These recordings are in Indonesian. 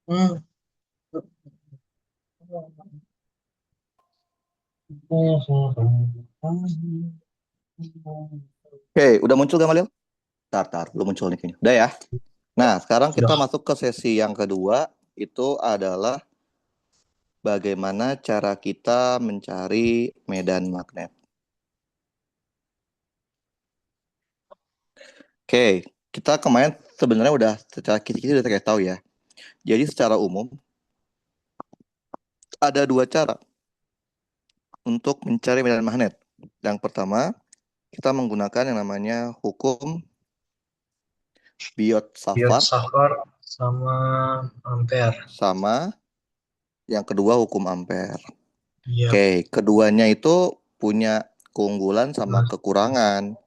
Hmm. Oke, udah muncul gak Malil? Tar, belum muncul nih kayaknya. Udah ya. Nah, sekarang kita Sudah. masuk ke sesi yang kedua. Itu adalah bagaimana cara kita mencari medan magnet. Oke, kita kemarin sebenarnya udah secara kisi-kisi udah kayak tahu ya. Jadi secara umum ada dua cara untuk mencari medan magnet. Yang pertama, kita menggunakan yang namanya hukum Biot Biot-Savart Safar sama Ampere. sama yang kedua hukum Ampere. Iya. Oke, keduanya itu punya keunggulan sama Nah, kekurangan. iya.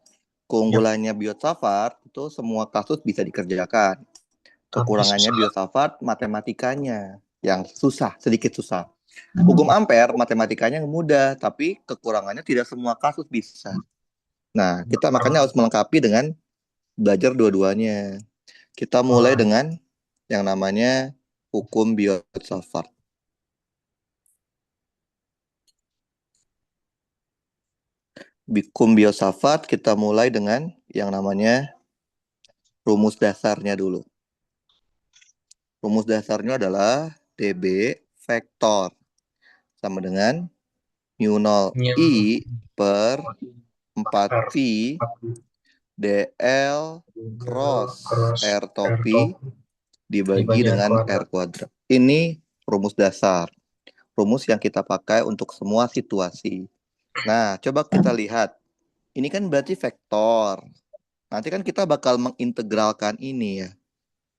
Keunggulannya Biot-Savart itu semua kasus bisa dikerjakan. Tapi Kekurangannya susah. Biot-Savart matematikanya yang susah, sedikit susah. Hukum Ampere matematikanya mudah, tapi kekurangannya tidak semua kasus bisa. Nah, kita makanya harus melengkapi dengan belajar dua-duanya. Kita mulai Oh, dengan yang namanya hukum Biot-Savart. Hukum Biot-Savart kita mulai dengan yang namanya rumus dasarnya dulu. Rumus dasarnya adalah DB vektor sama dengan mu 0 yang I per 4V R DL cross cross R R top topi dibagi dibagi R dengan R kuadrat. kuadrat. Ini rumus dasar. Rumus yang kita pakai untuk semua situasi. Nah, coba kita lihat. Ini kan berarti vektor. Nanti kan kita bakal mengintegralkan ini ya.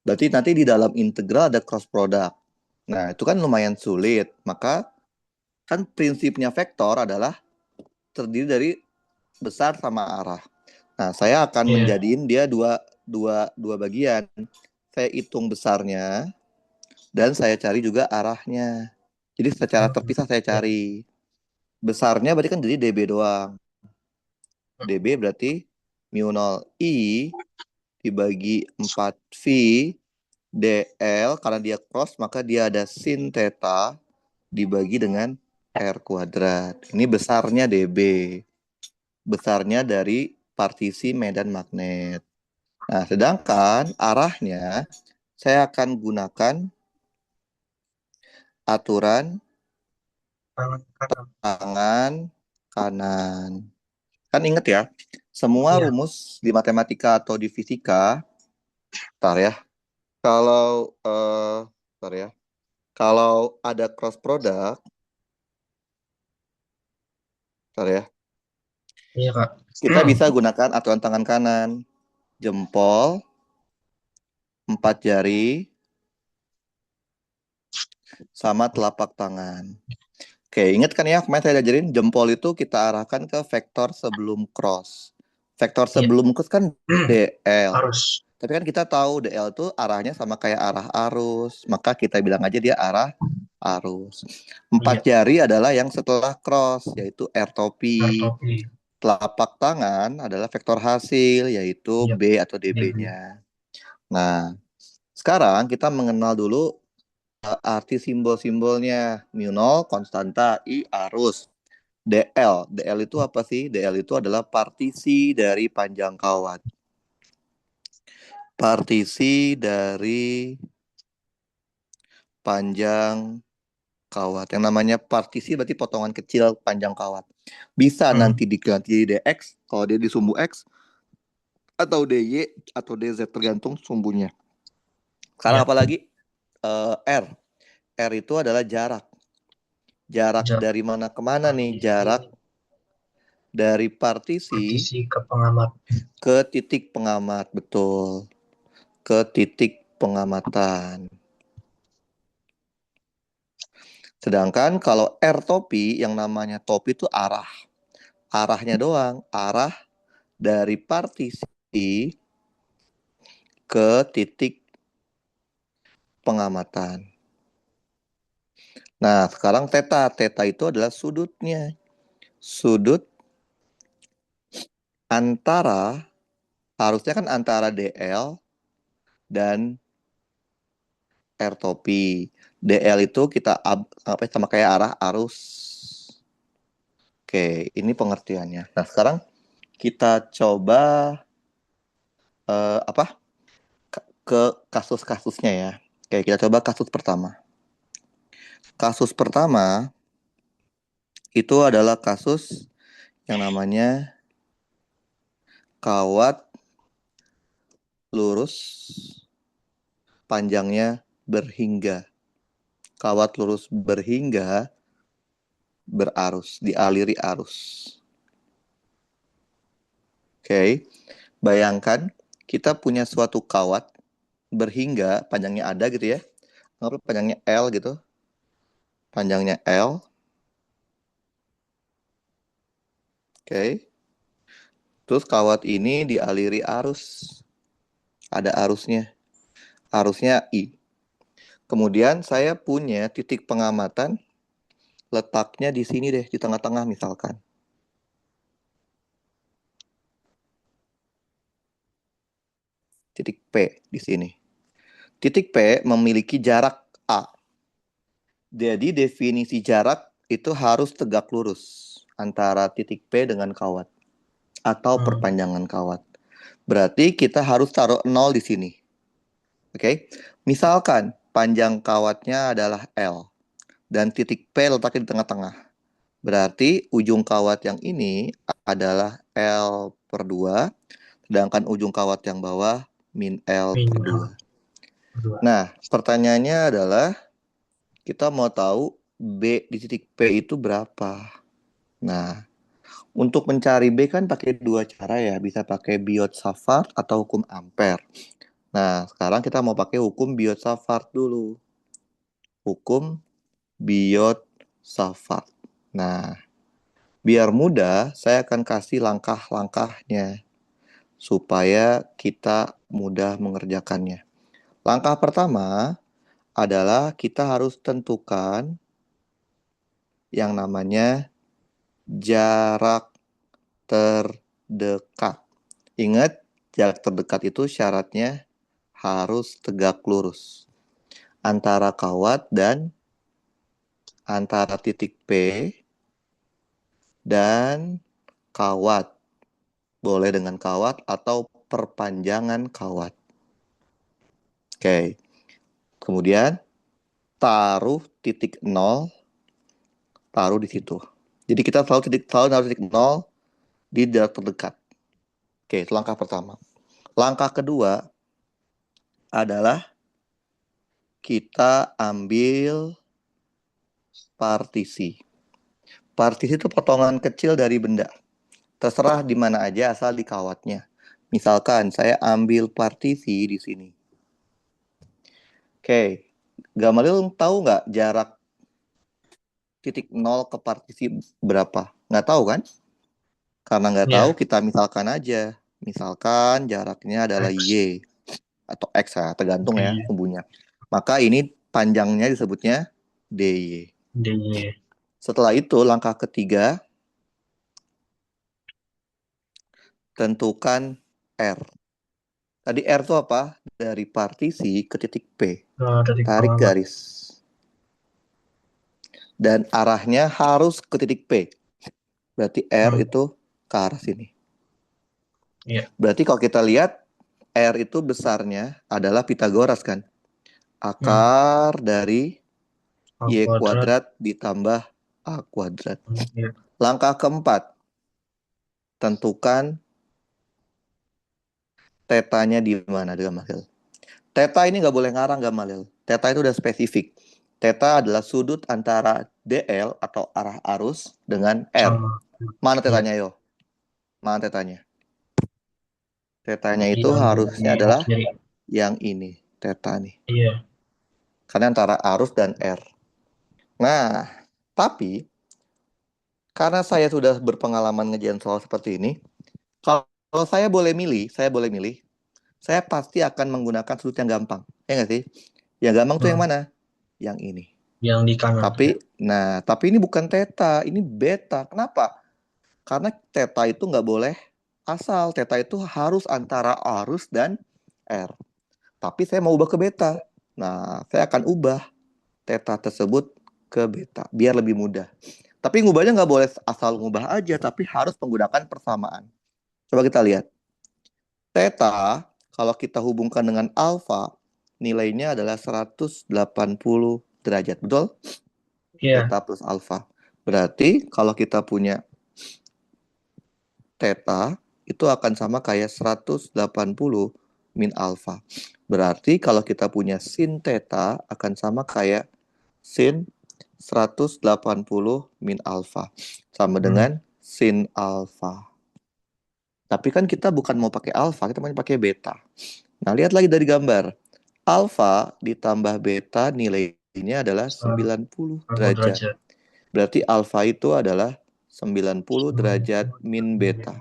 Berarti nanti di dalam integral ada cross product. Nah, itu kan lumayan sulit. Maka kan prinsipnya vektor adalah terdiri dari besar sama arah. Nah, saya akan Iya. menjadiin dia dua bagian. Saya hitung besarnya dan saya cari juga arahnya. Jadi secara Hmm, terpisah saya iya. cari. Besarnya berarti kan jadi DB doang. DB berarti mu 0 I dibagi 4V DL karena dia cross maka dia ada sin theta dibagi dengan R kuadrat. Ini besarnya DB. Besarnya dari partisi medan magnet. Nah, sedangkan arahnya saya akan gunakan aturan Tangan kanan. tangan kanan. Kan inget ya, semua Iya. rumus di matematika atau di fisika, tar ya, kalau tar ya, kalau ada cross product, tar ya, Iya, Kak. kita bisa gunakan aturan tangan kanan, jempol, 4 jari, sama telapak tangan. Oke, ingat kan ya, kemarin saya ajarin jempol itu kita arahkan ke vektor sebelum cross. Vektor Iya. sebelum cross kan DL. Harus. Tapi kan kita tahu DL itu arahnya sama kayak arah arus. Maka kita bilang aja dia arah arus. Iya. 4 jari adalah yang setelah cross, yaitu R topi. Artopi. Telapak tangan adalah vektor hasil, yaitu Iya. B atau DB. DB-nya. Nah, sekarang kita mengenal dulu arti simbol-simbolnya. Mu 0, konstanta, I, arus. DL. DL itu apa sih? DL itu adalah partisi dari panjang kawat. Partisi dari panjang kawat. Yang namanya partisi berarti potongan kecil panjang kawat. Bisa Hmm. nanti diganti DX kalau dia di sumbu X atau DY atau DZ tergantung sumbunya. Sekarang Iya. apalagi R. R itu adalah jarak. Jarak Jarak dari mana ke mana nih? partisi Jarak dari partisi partisi ke pengamat. ke titik pengamat, betul. Ke titik pengamatan. Sedangkan kalau R topi, yang namanya topi itu arah. Arahnya doang. Arah dari partisi ke titik pengamatan. Nah, sekarang theta. Theta itu adalah sudutnya. Sudut antara Arusnya kan antara DL dan R topi. DL itu kita apa sama kayak arah arus. Oke, ini pengertiannya. Nah, sekarang kita coba apa? Ke kasus-kasusnya ya. Oke, kita coba kasus pertama. Kasus pertama itu adalah kasus yang namanya kawat lurus panjangnya berhingga. Kawat lurus berhingga berarus, dialiri arus. Oke, bayangkan kita punya suatu kawat berhingga, panjangnya ada gitu ya. Anggaplah panjangnya L gitu. Panjangnya L. Oke. Terus kawat ini dialiri arus. Ada arusnya. Arusnya I. Kemudian saya punya titik pengamatan letaknya di sini deh, di tengah-tengah misalkan. Titik P di sini. Titik P memiliki jarak A. Jadi definisi jarak itu harus tegak lurus antara titik P dengan kawat atau perpanjangan kawat. Berarti kita harus taruh 0 di sini. Oke. Misalkan panjang kawatnya adalah L dan titik P letaknya di tengah-tengah. Berarti ujung kawat yang ini adalah L per 2, sedangkan ujung kawat yang bawah min L Min per L 2. per 2. Nah, pertanyaannya adalah kita mau tahu B di titik P itu berapa. Nah, untuk mencari B kan pakai dua cara ya. Bisa pakai Biot-Savart atau hukum Ampere. Nah, sekarang kita mau pakai hukum Biot-Savart dulu. Hukum Biot-Savart. Nah, biar mudah, saya akan kasih langkah-langkahnya supaya kita mudah mengerjakannya. Langkah pertama adalah kita harus tentukan yang namanya jarak terdekat. Ingat, jarak terdekat itu syaratnya harus tegak lurus antara kawat dan antara titik P dan kawat. Boleh dengan kawat atau perpanjangan kawat. Oke. Kemudian taruh titik 0, taruh di situ. Jadi kita selalu naruh titik 0 di jarak terdekat. Oke, itu langkah pertama. Langkah kedua adalah kita ambil partisi. Partisi itu potongan kecil dari benda. Terserah di mana aja asal di kawatnya. Misalkan saya ambil partisi di sini. Oke, Gamalil tahu nggak jarak titik 0 ke partisi berapa? Nggak tahu kan? Karena nggak tahu, kita misalkan aja. Misalkan jaraknya adalah X. Y atau X ya, tergantung ya sumbunya. Maka ini panjangnya disebutnya DY. DY. Setelah itu langkah ketiga, tentukan R. Tadi R itu apa? Dari partisi ke titik P. Tarik garis. Dan arahnya harus ke titik P. Berarti R itu ke arah sini. Iya. Berarti kalau kita lihat, R itu besarnya adalah Pitagoras kan? Akar dari Y kuadrat ditambah A kuadrat. Iya. Langkah keempat, tentukan tetanya di mana, Gamalil. Teta ini nggak boleh ngarang, Gamalil. Teta itu udah spesifik. Teta adalah sudut antara DL atau arah arus dengan R. Mana tetanya, yo? Mana tetanya? Tetanya itu harusnya adalah yang ini, teta nih. Iya. Karena antara arus dan R. Nah, tapi karena saya sudah berpengalaman ngerjain soal seperti ini, kalau saya boleh milih, saya pasti akan menggunakan sudut yang gampang. Ya nggak sih? Yang gampang tuh yang mana? Yang ini. Yang di kanan. Tapi ini bukan teta, ini beta. Kenapa? Karena teta itu nggak boleh asal. Theta itu harus antara arus dan R. Tapi saya mau ubah ke beta. Nah, saya akan ubah theta tersebut ke beta, biar lebih mudah. Tapi ngubahnya nggak boleh asal ngubah aja, tapi harus menggunakan persamaan. Coba kita lihat. Theta, kalau kita hubungkan dengan alfa, nilainya adalah 180 derajat. Betul? Iya. Theta plus alfa. Berarti kalau kita punya theta, itu akan sama kayak 180 min alfa. Berarti kalau kita punya sin theta akan sama kayak sin 180 min alfa. Sama dengan sin alfa. Tapi kan kita bukan mau pakai alfa, kita mau pakai beta. Nah, lihat lagi dari gambar. Alfa ditambah beta nilainya adalah 90 40 derajat. derajat. Berarti alfa itu adalah 90 derajat min beta.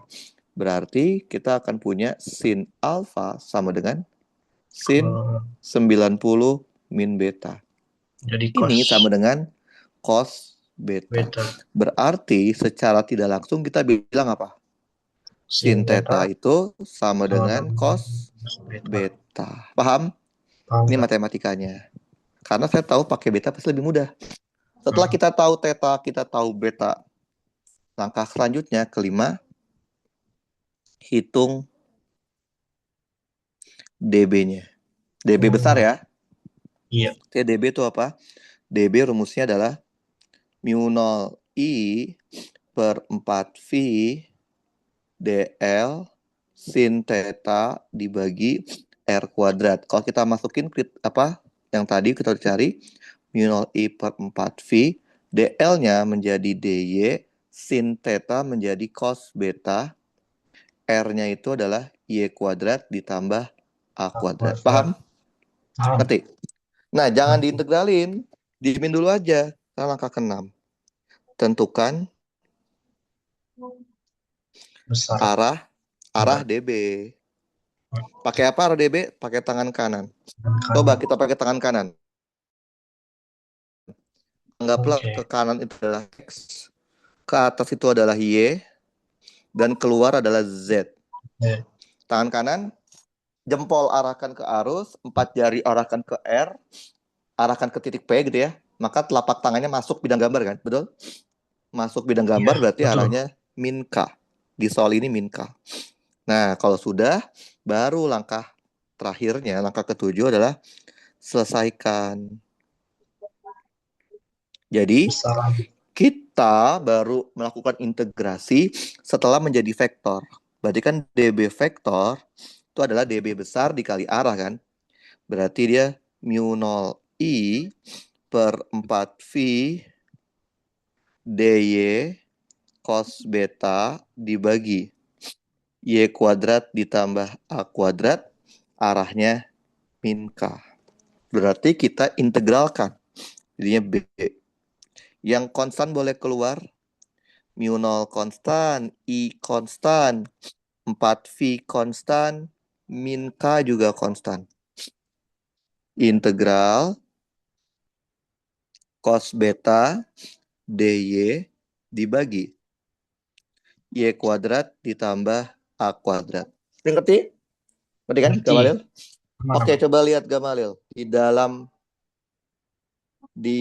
Berarti kita akan punya sin alfa sama dengan sin 90 min beta. Jadi Ini cos sama dengan cos beta. beta. Berarti secara tidak langsung kita bilang apa? Sin theta itu sama dengan cos beta. Paham? Paham, Ini Kak? matematikanya. Karena saya tahu pakai beta pasti lebih mudah. Setelah kita tahu theta, kita tahu beta. Langkah selanjutnya, kelima, hitung dB-nya. dB besar ya. Iya. Oke, dB itu apa? dB rumusnya adalah mu 0 I per 4V dl sin theta dibagi R kuadrat. Kalau kita masukin apa yang tadi kita cari, mu 0 I per 4V, dl-nya menjadi dy, sin theta menjadi cos beta, R-nya itu adalah y kuadrat ditambah a kuadrat. Paham? Paham. Ngerti? Nah, jangan diintegralin. Diemin dulu aja. Nah, langkah ke-6. Tentukan Besar. arah dB. Pakai apa arah dB? Pakai tangan kanan. Coba kita pakai tangan kanan. Anggaplah ke kanan itu adalah X, ke atas itu adalah Y, dan keluar adalah Z. Tangan kanan, jempol arahkan ke arus, 4 jari arahkan ke R, arahkan ke titik P gitu ya. Maka telapak tangannya masuk bidang gambar kan? Betul? Masuk bidang gambar berarti betul. arahnya min K. Di soal ini min K. Nah, kalau sudah, baru langkah terakhirnya, langkah ke-7 adalah selesaikan. Jadi, kita baru melakukan integrasi setelah menjadi vektor. Berarti kan dB vektor itu adalah dB besar dikali arah kan. Berarti dia mu 0 I per 4V dy cos beta dibagi y kuadrat ditambah a kuadrat, arahnya min K. Berarti kita integralkan. Jadinya B. Yang konstan boleh keluar. Mu 0 konstan, I konstan, 4V konstan, min K juga konstan. Integral cos beta dy dibagi y kuadrat ditambah a kuadrat. Ngerti? Ngerti kan, Gamalil? Oke, coba lihat Gamalil. Di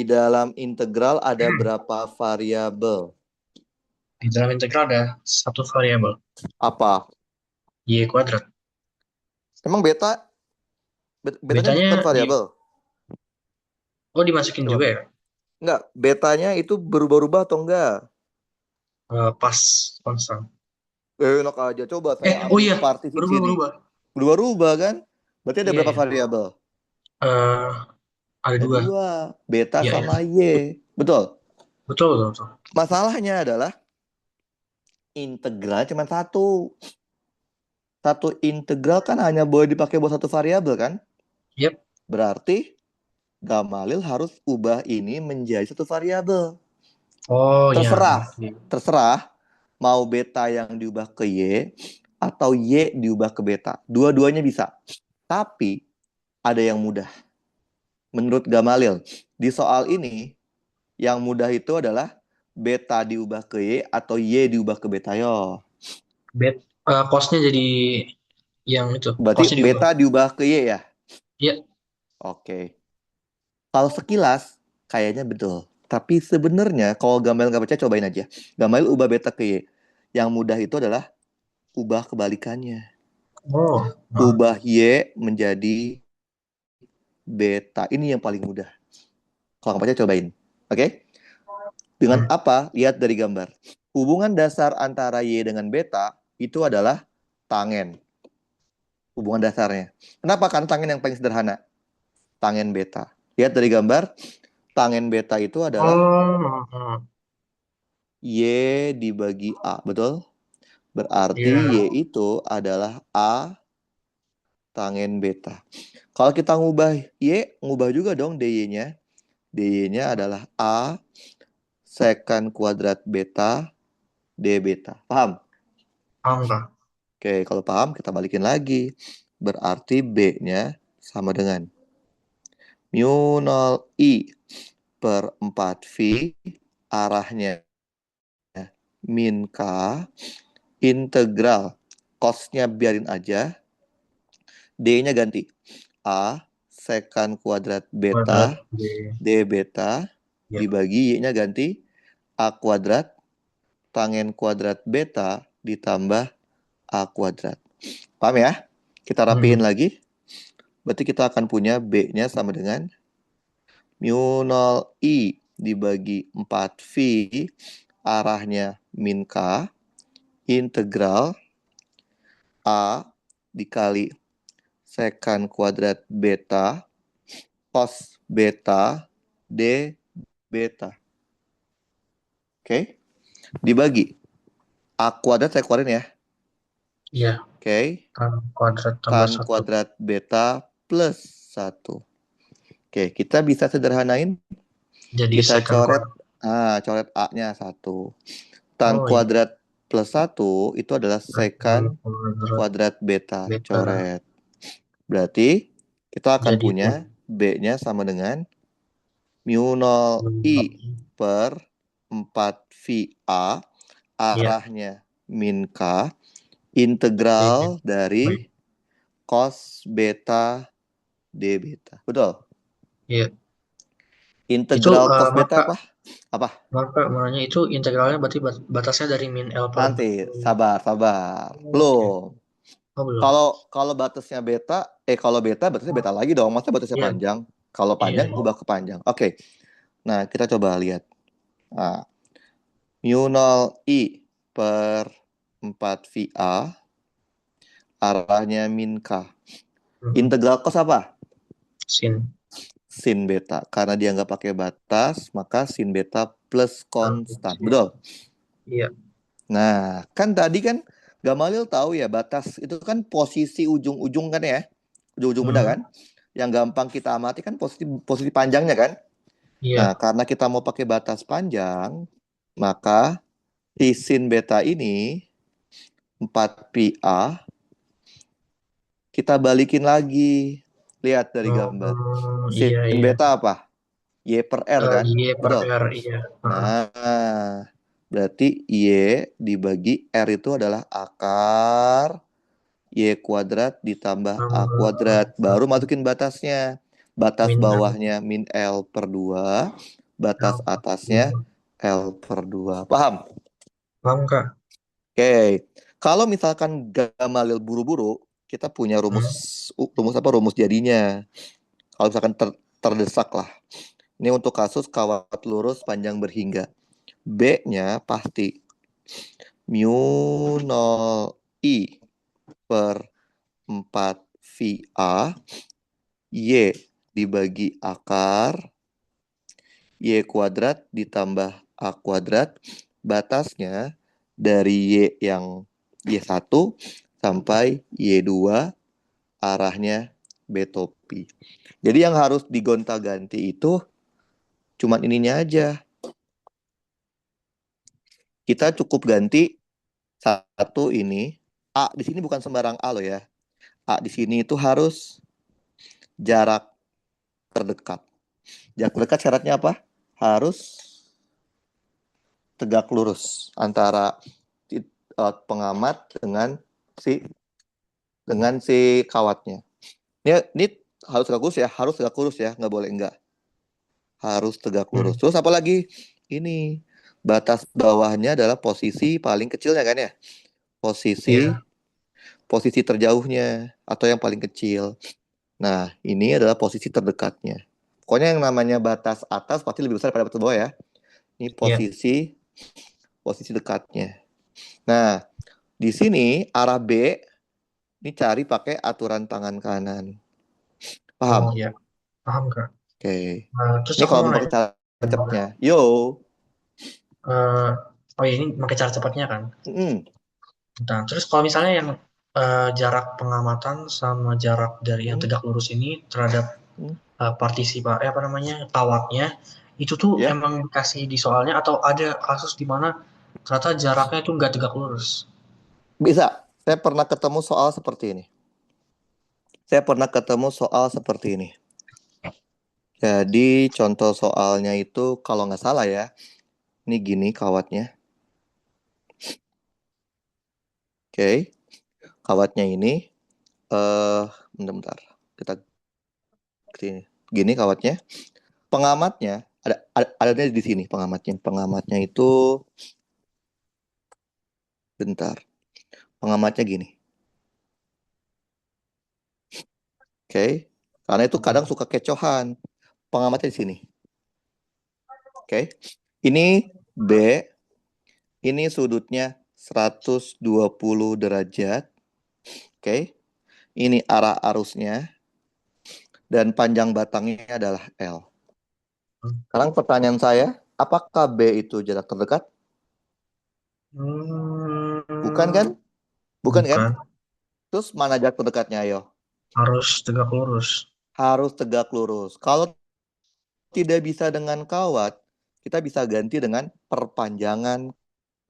dalam integral ada berapa variabel? Di dalam integral ada satu variabel. Apa? Y kuadrat. Emang betanya bukan variabel? Oh, dimasukin Coba. juga ya? Enggak, betanya itu berubah-ubah atau enggak? Pas konstan. Enak aja, coba saya Oh ambil iya, partisi di sini. berubah-berubah. Berubah-ubah kan? Berarti ada berapa Iya. variabel? Ada Ada dua. dua, beta Iya, sama Y. Betul? betul, betul, betul. Masalahnya adalah integral cuma satu. Satu integral kan hanya boleh dipakai buat satu variabel kan? Yep. Berarti Gamalil harus ubah ini menjadi satu variabel. Oh Terserah, ya. terserah mau beta yang diubah ke Y atau Y diubah ke beta. Dua-duanya bisa. Tapi ada yang mudah. Menurut Gamalil, di soal ini yang mudah itu adalah beta diubah ke Y atau Y diubah ke beta. Yo. Cosnya jadi yang itu. Berarti Cosnya diubah. beta diubah ke Y ya? Iya. Oke. Kalau sekilas kayaknya betul. Tapi sebenarnya kalau Gamail nggak percaya cobain aja. Gamail ubah beta ke Y. Yang mudah itu adalah ubah kebalikannya. Oh. Nah. Ubah Y menjadi beta. Ini yang paling mudah. Kalau nggak percaya cobain. Oke? Dengan Hmm. apa? Lihat dari gambar. Hubungan dasar antara Y dengan beta itu adalah tangen. Hubungan dasarnya. Kenapa? Karena tangen yang paling sederhana. Tangen beta. Lihat dari gambar. Tangen beta itu adalah Oh. Y dibagi A. Betul? Berarti Iya. Y itu adalah A tangen beta. Kalau kita ngubah Y, ngubah juga dong DY-nya. DY-nya adalah A secant kuadrat beta D beta. Paham? Paham, Kak? Oke, kalau paham kita balikin lagi. Berarti B-nya sama dengan mu 0 I per 4 V arahnya min K integral cos-nya biarin aja. D-nya ganti. A secant kuadrat Kuadrat beta D. D beta Ya. dibagi Y-nya ganti A kuadrat tangen kuadrat beta ditambah A kuadrat. Paham ya? Kita rapiin Hmm. lagi. Berarti kita akan punya B-nya sama dengan mu 0 I dibagi 4 V arahnya min K integral A dikali secant kuadrat beta cos beta D beta. Oke, dibagi A kuadrat saya keluarin ya. Iya. Oke, Tan kuadrat tambah tan satu. kuadrat beta plus 1. Oke, kita bisa sederhanain. Jadi Kita second coret kuadrat. coret A-nya 1. Tan Oh iya. kuadrat plus 1 itu adalah secant Kuadrat kuadrat beta. beta. Coret. Berarti kita akan Jadi punya B-nya sama dengan mu 0 I per 4 VA iya. arahnya min K D. integral Baik. dari cos beta D beta. Betul? Iya. Itu Integral cos beta maka apa? Apa? maka maknanya itu integralnya berarti batasnya dari min L per Nanti 4. sabar, sabar. Oke. Belum. Oh belum. Kalau batasnya beta, kalau beta batasnya beta lagi dong. Masa batasnya Iya. panjang? Kalau Iya. panjang ubah ke panjang. Oke. Nah, kita coba lihat. Nah, mu 0 I per 4 VA arahnya min K. Mhm. Integral cos apa? Sin. Sin beta. Karena dia nggak pakai batas, maka sin beta plus konstan. Sin. Betul? Iya. Nah, kan tadi kan Gamalil tahu ya batas itu kan posisi ujung-ujung kan ya. Ujung-ujung benda kan. Mhm. Yang gampang kita amati kan posisi posisi panjangnya kan. Nah, Iya. karena kita mau pakai batas panjang, maka si sin beta ini 4 pi A kita balikin lagi. Lihat dari gambar. Sin Iya iya. beta apa? Y per R kan? Y per Betul. R iya. Heeh. Nah, berarti Y dibagi R itu adalah akar Y kuadrat ditambah A kuadrat. Baru masukin batasnya. Batas Min L bawahnya min L per 2. Batas per atasnya 2. L per 2. Paham? Paham Kak? Oke. Kalau misalkan Gamalil buru-buru, kita punya rumus Hmm. rumus apa? Rumus jadinya. Kalau misalkan terdesak lah. Ini untuk kasus kawat lurus panjang berhingga. B-nya pasti mu 0 I per 4 VA Y dibagi akar Y kuadrat ditambah A kuadrat. Batasnya dari Y yang Y1 sampai Y2 arahnya B topi. Jadi yang harus digonta-ganti itu cuman ininya aja. Kita cukup ganti satu ini. A di sini bukan sembarang A loh ya. A di sini itu harus jarak terdekat. Jarak terdekat syaratnya apa? Harus tegak lurus antara pengamat dengan si dengan si kawatnya. Ini harus tegak lurus ya, harus tegak lurus ya, nggak boleh enggak. Harus tegak lurus. Hmm. Terus apa lagi? Ini batas bawahnya adalah posisi paling kecilnya kan ya? Posisi Iya. posisi terjauhnya atau yang paling kecil. Nah, ini adalah posisi terdekatnya. Pokoknya yang namanya batas atas pasti lebih besar pada batas bawah ya. Ini Iya. posisi dekatnya. Nah, di sini arah B ini cari pakai aturan tangan kanan. Oh Paham? ya, paham Kak. Oke. Terus Ini aku kalau mau mau pakai nanya, cara cepatnya. Yo. eh, oh ya ini pakai cara cepatnya kan. Mm, Nah, terus kalau misalnya yang jarak pengamatan sama jarak dari yang mm, tegak lurus ini terhadap mm. apa namanya kawatnya itu tuh Ya, emang dikasih di soalnya atau ada kasus di mana ternyata jaraknya itu nggak tegak lurus. bisa. Saya pernah ketemu soal seperti ini. Saya pernah ketemu soal seperti ini. Jadi contoh soalnya itu kalau nggak salah ya, ini gini kawatnya. Oke, kawatnya ini bentar-bentar. Kita sini. Gini kawatnya. Pengamatnya ada di sini pengamatnya. Pengamatnya itu bentar. Pengamatnya gini. Oke. Karena itu kadang suka kecohan. Pengamatnya di sini. Oke. Ini B, ini sudutnya 120 derajat. Oke. Ini arah arusnya dan panjang batangnya adalah L. Sekarang pertanyaan saya, apakah B itu jarak terdekat? Bukan kan? Hmm, Bukan kan? bukan, Terus mana jarak terdekatnya, ayo? harus tegak lurus. Harus tegak lurus. Kalau tidak bisa dengan kawat, kita bisa ganti dengan perpanjangan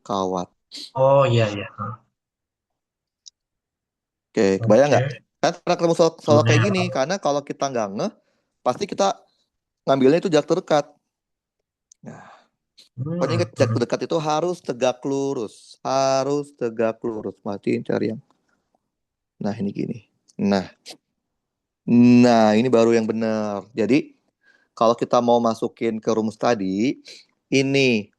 kawat. Oh iya iya. Oke, kebayang nggak? Oke. Kan pernah ketemu soal kayak gini, Kebayang. karena kalau kita nggak ngeh, pasti kita ngambilnya itu jarak terdekat. Nah, pokoknya Hmm, ingat jarak terdekat itu harus tegak lurus. Harus tegak lurus. Matiin cari yang. Nah, ini gini. Nah, nah ini baru yang benar. Jadi, kalau kita mau masukin ke rumus tadi, ini.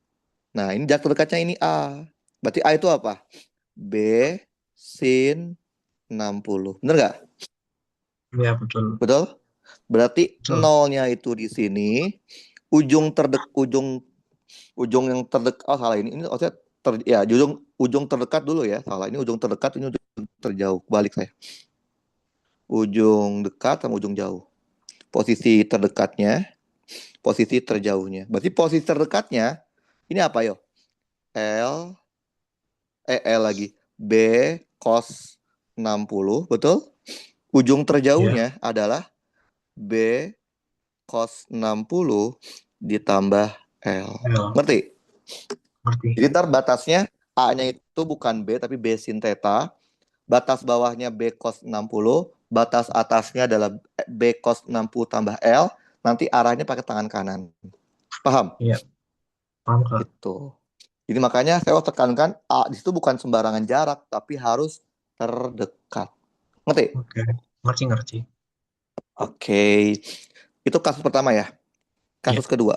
Nah, ini jarak terdekatnya ini A. Berarti A itu apa? B sin 60. Bener nggak? iya betul. Betul? Berarti Betul. nolnya itu di sini. Ujung yang terdekat. Oh, salah ini. Ini maksudnya ya, ujung terdekat dulu ya. Salah. Ini ujung terdekat, ini ujung terjauh. Balik saya. Ujung dekat sama ujung jauh. Posisi terdekatnya, posisi terjauhnya. Berarti posisi terdekatnya ini apa yo? L L lagi. B cos 60, betul? Ujung Iya. terjauhnya adalah B cos 60 ditambah L. Ya, Ngerti? ngerti. Jadi ntar batasnya A-nya itu bukan B tapi B sin theta. Batas bawahnya B cos 60. Batas atasnya adalah B cos 60 tambah L. Nanti arahnya pakai tangan kanan. Paham? Iya, paham Kak. Itu. Jadi makanya saya tekankan A di situ bukan sembarangan jarak tapi harus terdekat. Ngerti? Oke, ngerti-ngerti. Oke. Itu kasus pertama ya. Iya. Kasus kedua.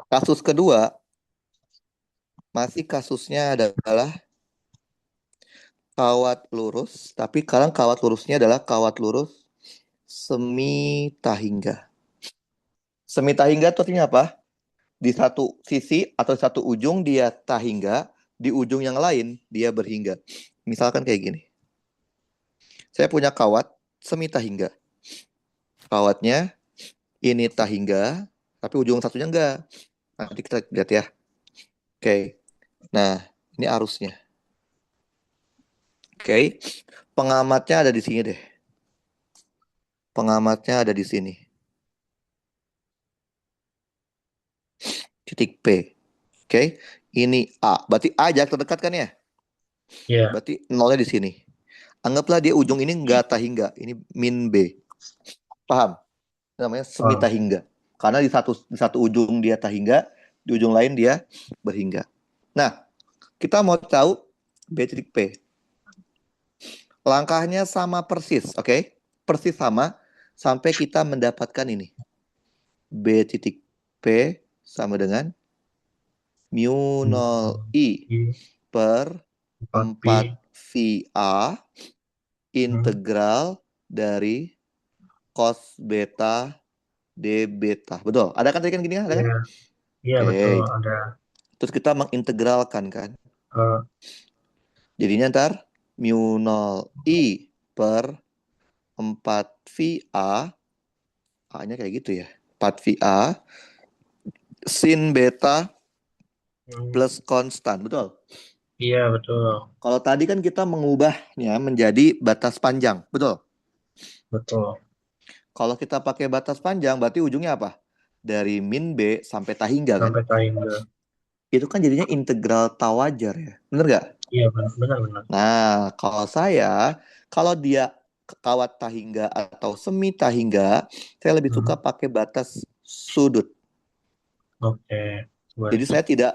Kasus kedua masih kasusnya adalah kawat lurus, tapi sekarang kawat lurusnya adalah kawat lurus semi tahingga. Semi tahingga itu artinya apa? Di satu sisi atau satu ujung dia tahingga, di ujung yang lain dia berhingga. Misalkan kayak gini. Saya punya kawat semi tahingga. Kawatnya ini tahingga, tapi ujung satunya enggak. Nanti kita lihat ya. Oke. Nah, ini arusnya. Oke. Pengamatnya ada di sini deh. Pengamatnya ada di sini. Titik P. Oke. Ini A. Berarti A jarak terdekat kan ya? Iya. Berarti nolnya di sini. Anggaplah dia ujung ini enggak tahingga. Ini min B. Paham? Namanya semi Paham. tahingga. Karena di satu ujung dia tahingga, di ujung lain dia berhingga. Nah, Kita mau tahu B titik P. Langkahnya sama persis, oke? Persis sama sampai kita mendapatkan ini. B titik P sama dengan mu 0 I I per 4 4 pi. V A integral dari cos beta D beta. Betul? Ada kan tadi kan gini ya? Ada kan? Iya, iya betul Oke. ada Terus kita mengintegralkan kan. eh, Jadinya ntar mu 0 I per 4 V A. A-nya kayak gitu ya. 4 V A sin beta hmm, plus konstan. Betul? iya betul Kalau tadi kan kita mengubahnya menjadi batas panjang. Betul? betul Kalau kita pakai batas panjang berarti ujungnya apa? Dari min B sampai tahingga kan? sampai triangle. Itu kan jadinya integral tawajar ya. Bener nggak? Iya benar benar benar. Nah, kalau dia kawat tahingga atau semi tahingga, saya lebih suka Hmm, pakai batas sudut. oke, Jadi baik. saya tidak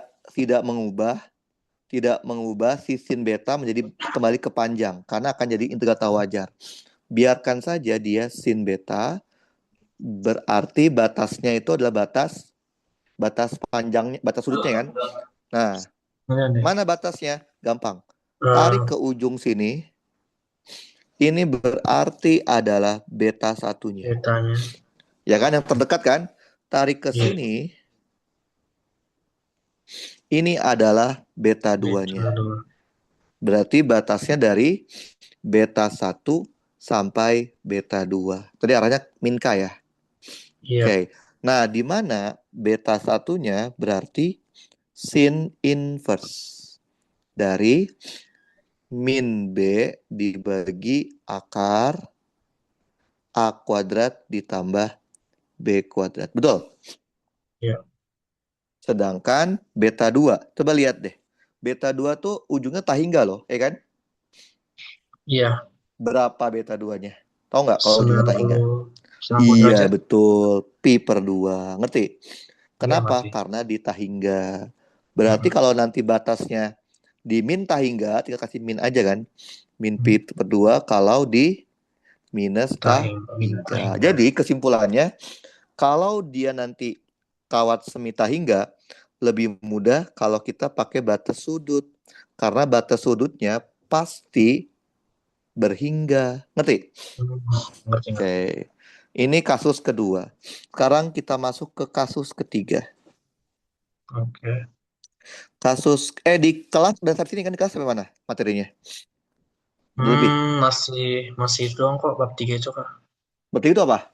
mengubah si sin beta menjadi kembali ke panjang karena akan jadi integral tawajar. Biarkan saja dia sin beta, berarti batasnya itu adalah batas panjangnya, batas sudutnya kan. Nah, Ini nih mana batasnya? Gampang. Tarik eh, ke ujung sini. Ini berarti adalah beta satunya. ceritanya. Ya kan, yang terdekat kan? Tarik ke Iya, sini, ini adalah beta beta duanya. dua. Berarti batasnya dari beta satu sampai beta 2. Tadi arahnya min K ya. Iya, Oke. Nah, di mana beta satunya berarti sin inverse dari min B dibagi akar A kuadrat ditambah B kuadrat. Betul? iya, Sedangkan beta 2, coba lihat deh. Beta 2 tuh ujungnya tahingga loh, ya kan? iya. Berapa beta 2-nya? Tahu nggak kalau ujungnya tahingga? 90 Iya, derajat. betul. Pi per 2. Ngerti? Iya Kenapa? ngerti. Karena di tahingga. Berarti Hmm, kalau nanti batasnya di min tahingga, tinggal kasih min aja kan? Min hmm. pi per 2 kalau di minus tahingga. Tahingga. Jadi kesimpulannya, kalau dia nanti kawat semi tahingga, lebih mudah kalau kita pakai batas sudut. Karena batas sudutnya pasti berhingga. Ngerti? Hmm, ngerti ngerti. Oke. Ini kasus kedua. Sekarang kita masuk ke kasus ketiga. Oke. Di kelas dan sampai sini kan di kelas sampai mana materinya? Udah lebih. Masih masih doang kok bab 3 itu kak. Berarti itu apa?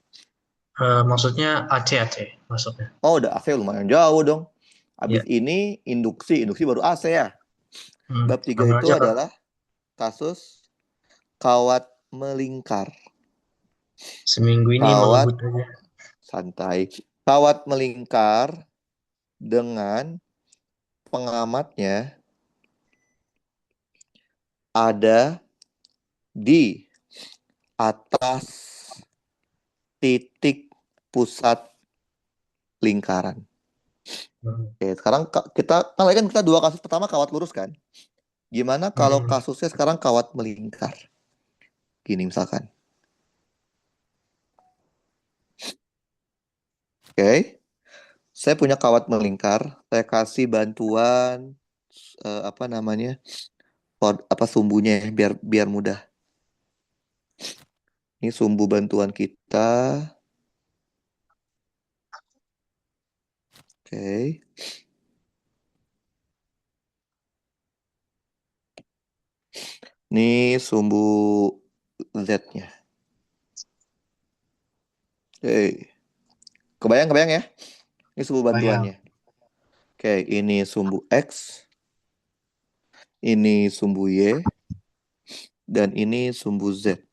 Maksudnya AC AC maksudnya. Oh, udah AC lumayan jauh dong. Habis Iya. ini induksi baru AC ya. Bab 3 Ambil itu aja kak. adalah kasus kawat melingkar. Seminggu ini Kawat mengebut aja. santai. Kawat melingkar dengan pengamatnya ada di atas titik pusat lingkaran. Hmm. Oke, sekarang kita kan kita dua kasus pertama kawat lurus kan? Gimana kalau Hmm. kasusnya sekarang kawat melingkar? Gini misalkan. Oke, saya punya kawat melingkar, saya kasih bantuan apa namanya? Apa sumbunya ya, biar biar mudah. Ini sumbu bantuan kita. Oke. Ini sumbu Z-nya. Oke. Kebayang ya? Ini sumbu Bayang. bantuannya. Oke, ini sumbu X, ini sumbu Y, dan ini sumbu Z.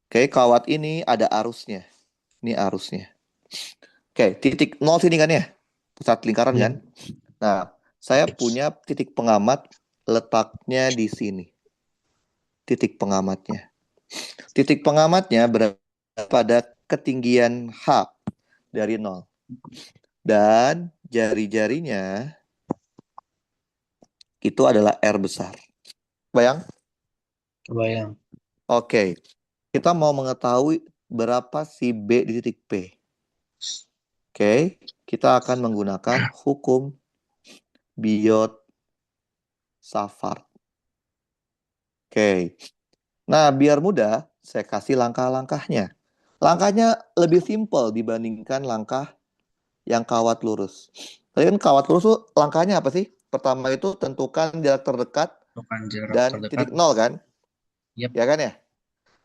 Oke, kawat ini ada arusnya. Ini arusnya. Oke, titik nol sini kan ya? Pusat lingkaran Iya. kan? Nah, saya punya titik pengamat letaknya di sini. Titik pengamatnya. Titik pengamatnya berada pada ketinggian H dari nol. Dan jari-jarinya itu adalah R besar. Bayang? Kebayang. Oke. Kita mau mengetahui berapa si B di titik P. Oke. Kita akan menggunakan hukum Biot-Savart. Oke. Nah, biar mudah, saya kasih langkah-langkahnya. Langkahnya lebih simpel dibandingkan langkah yang kawat lurus. Tadi kan kawat lurus tuh langkahnya apa sih? Pertama itu tentukan jarak terdekat Bukan jarak dan terdekat. titik nol kan? Yep. Ya kan ya?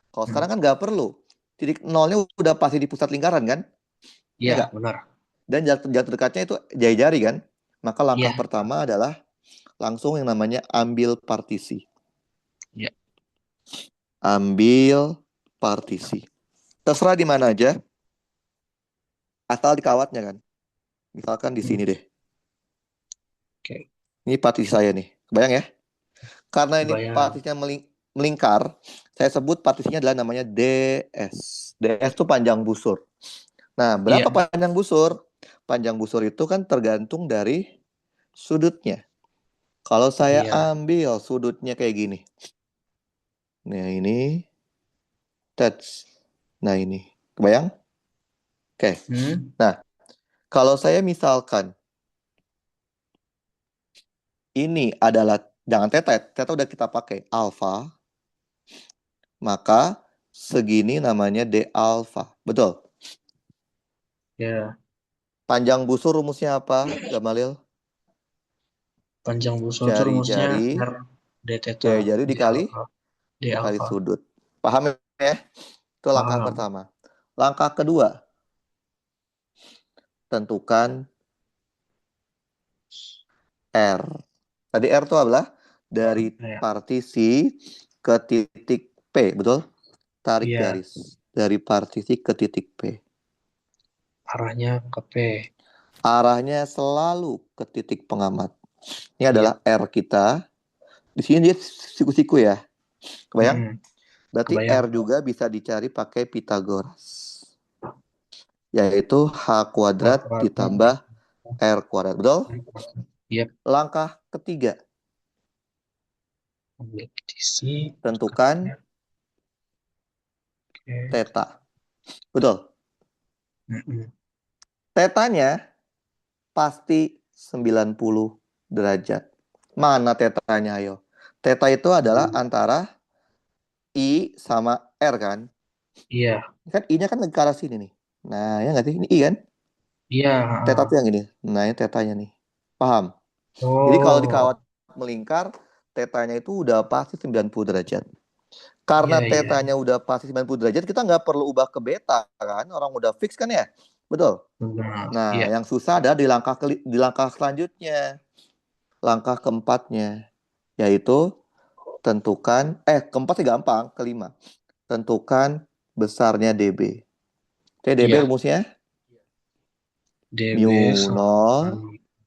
Kalau Hmm. sekarang kan nggak perlu. Titik nolnya udah pasti di pusat lingkaran kan? Ya Iya, nggak? benar. Dan jarak terdekatnya itu jari-jari kan? Maka langkah Iya. pertama adalah langsung yang namanya ambil partisi. Iya. Ambil partisi. Terserah di mana aja, asal di kawatnya kan. Misalkan di sini Hmm. deh. Oke. Ini partisi saya nih. Kebayang ya? Karena ini Kebayang. partisinya melingkar, saya sebut partisinya adalah namanya DS. DS itu panjang busur. Nah, berapa Iya. panjang busur? Panjang busur itu kan tergantung dari sudutnya. Kalau saya Iya. ambil sudutnya kayak gini. Nah, ini touch. Nah, ini. Kebayang? Oke. Hmm. Nah, kalau saya misalkan ini adalah, jangan theta, theta udah kita pakai, alfa, maka segini namanya D alfa. Betul? Ya. Panjang busur rumusnya apa, Gamalil? Panjang busur itu rumusnya Jari-jari, R D theta jari-jari D dikali alpha. D dikali alpha. sudut. Paham ya? Itu langkah Paham. pertama. Langkah kedua, tentukan R. Tadi R itu adalah dari Ya. partisi ke titik P, betul? Tarik Iya. garis dari partisi ke titik P. Arahnya ke P. Arahnya selalu ke titik pengamat. Ini Iya. adalah R kita. Di sini dia siku-siku ya. Kebayang? Hmm. Berarti R Kebayang. juga bisa dicari pakai Pitagoras. Yaitu H kuadrat Kuadrat. ditambah R kuadrat. Betul? Iya. Langkah ketiga, Ambil DC. tentukan Oke. theta. Betul? Mm-mm. Tetanya pasti 90 derajat. Mana tetanya ayo? Theta itu adalah antara I sama R kan? Iya. Kan I-nya kan ke arah sini nih. Nah, ya nggak sih? Ini I kan? Iya. Theta tuh yang ini. Nah, ini tetanya nih. Paham? Jadi kalau di kawat Oh. melingkar, tetanya itu udah pasti 90 derajat. Iya, Karena iya. tetanya udah pasti 90 derajat, kita nggak perlu ubah ke beta kan? Orang udah fix kan ya? Betul? Benar. Nah, Iya. yang susah ada di langkah selanjutnya. Langkah keempatnya. Yaitu tentukan, keempat sih gampang, kelima. Tentukan besarnya dB. Oke, dB Iya. rumusnya DB mu sama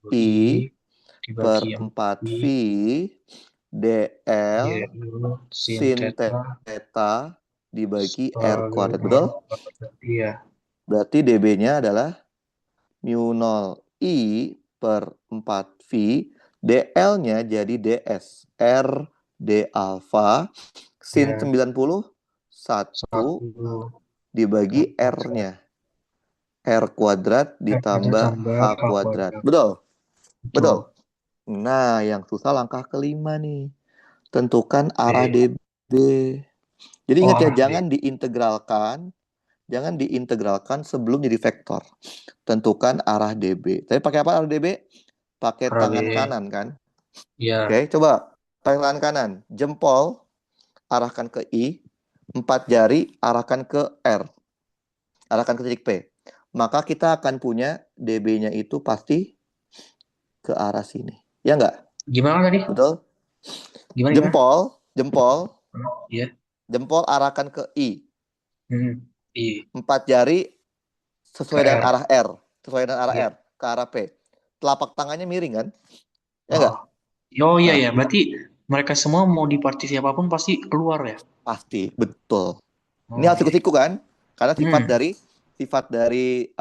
0 I I per dibagi 4 V I DL dulu sin sin theta theta dibagi R sebagai kuadrat. Betul? iya. Berarti dB-nya adalah mu 0 I per 4 V. DL-nya jadi DS. R D alfa sin Ya, 90 1 satu dibagi R-nya. R kuadrat ada ditambah H tambah H kuadrat. kuadrat. Betul? Betul. Betul. Nah, yang susah langkah kelima nih. Tentukan arah B. DB. Jadi Oh, ingat ya, arah B. jangan diintegralkan sebelum jadi vektor. Tentukan arah DB. Tapi pakai apa arah DB? Pakai Arah B. tangan kanan kan? Ya. Oke, coba tangan kanan. Jempol arahkan ke I, 4 jari arahkan ke R, arahkan ke titik P. Maka kita akan punya DB-nya itu pasti ke arah sini. Ya nggak? Gimana tadi? Betul? Gimana gimana? Jempol, jempol, Iya. jempol arahkan ke I. Hmm. I 4 jari ke sesuai dengan R. arah R. Sesuai dengan arah Iya. R. Ke arah P. Telapak tangannya miring kan? Ya Oh. nggak? Oh iya Nah, ya, berarti mereka semua mau di partisi apapun pasti keluar ya. pasti. Betul. Ini Oh harus iya. siku-siku kan? Karena Hmm. sifat dari